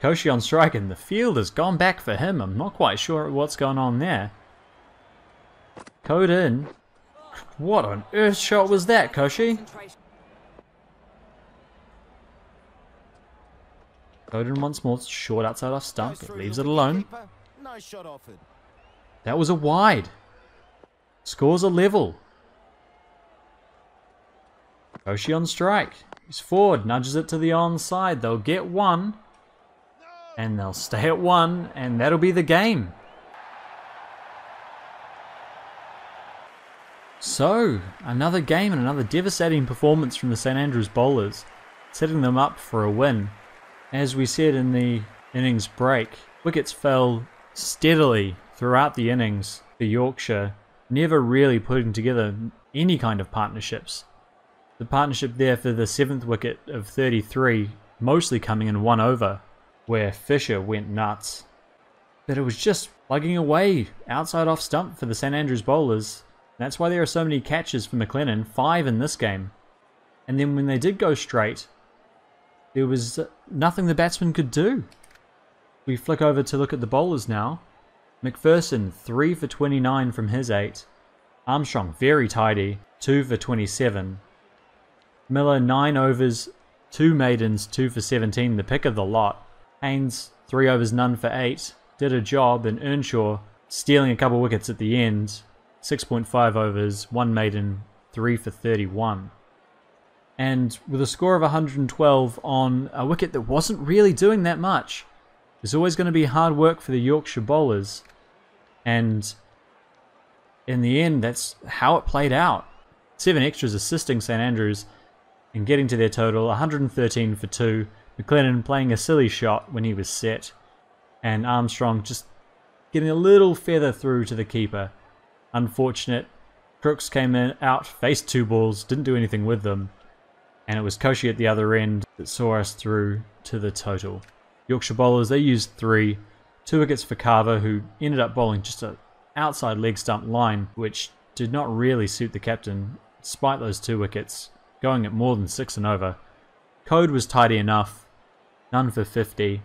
Koshi on strike and the field has gone back for him. I'm not quite sure what's going on there. Code in. What on earth shot was that, Koshi? Code in once more. It's short outside off stump. Goes It through leaves to it the alone. keeper. No shot offered. That was a wide. Scores a level. Koshi on strike. He's forward, nudges it to the onside. They'll get 1. And they'll stay at 1, and that'll be the game. So, another game and another devastating performance from the St Andrews bowlers, setting them up for a win. As we said in the innings break, wickets fell steadily throughout the innings for Yorkshire, never really putting together any kind of partnerships. The partnership there for the 7th wicket of 33 mostly coming in 1 over, where Fisher went nuts. But it was just plugging away outside off stump for the St Andrews bowlers. That's why there are so many catches for McLennan, 5 in this game. And then when they did go straight, there was nothing the batsman could do. We flick over to look at the bowlers now. McPherson 3 for 29 from his 8. Armstrong very tidy, 2 for 27. Miller 9 overs, 2 maidens, 2 for 17, the pick of the lot. Haynes 3 overs, none for 8, did a job, and Earnshaw stealing a couple wickets at the end. 6.5 overs, 1 maiden, 3 for 31. And with a score of 112 on a wicket that wasn't really doing that much, there's always going to be hard work for the Yorkshire bowlers. And in the end, that's how it played out. 7 extras assisting St Andrews in getting to their total, 113 for 2. McLennan playing a silly shot when he was set, and Armstrong just getting a little feather through to the keeper. Unfortunate. Crooks came in, out, faced 2 balls, didn't do anything with them, and it was Koshi at the other end that saw us through to the total. Yorkshire bowlers, they used 3. 2 wickets for Carver, who ended up bowling just an outside leg stump line, which did not really suit the captain, despite those 2 wickets, going at more than 6 and over. Code was tidy enough, none for 50,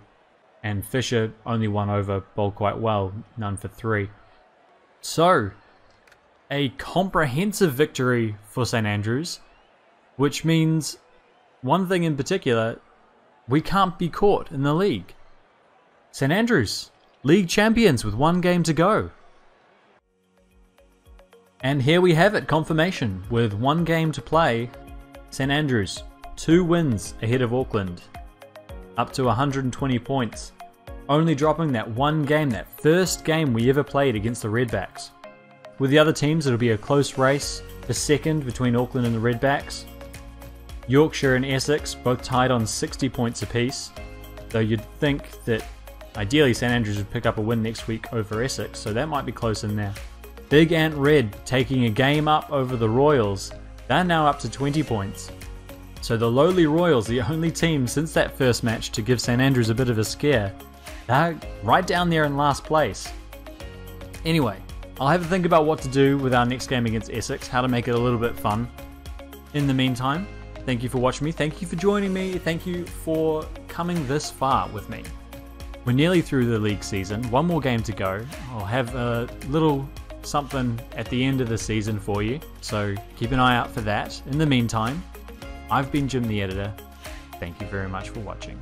and Fisher only 1 over, bowled quite well, none for 3. So, a comprehensive victory for St Andrews, which means one thing in particular: we can't be caught in the league. St Andrews, league champions with 1 game to go. And here we have it, confirmation. With 1 game to play, St Andrews, 2 wins ahead of Auckland, up to 120 points, only dropping that 1 game, that first game we ever played against the Redbacks. With the other teams, it'll be a close race for second between Auckland and the Redbacks. Yorkshire and Essex both tied on 60 points apiece, though you'd think that ideally St Andrews would pick up a win next week over Essex, so that might be close in there. Big Ant Red taking a game up over the Royals. They're now up to 20 points. So the lowly Royals, the only team since that first match to give St Andrews a bit of a scare, they're right down there in last place. Anyway, I'll have to think about what to do with our next game against Essex, how to make it a little bit fun. In the meantime, thank you for watching me, thank you for joining me, thank you for coming this far with me. We're nearly through the league season, 1 more game to go. I'll have a little something at the end of the season for you, so keep an eye out for that. In the meantime, I've been Jim the Editor. Thank you very much for watching.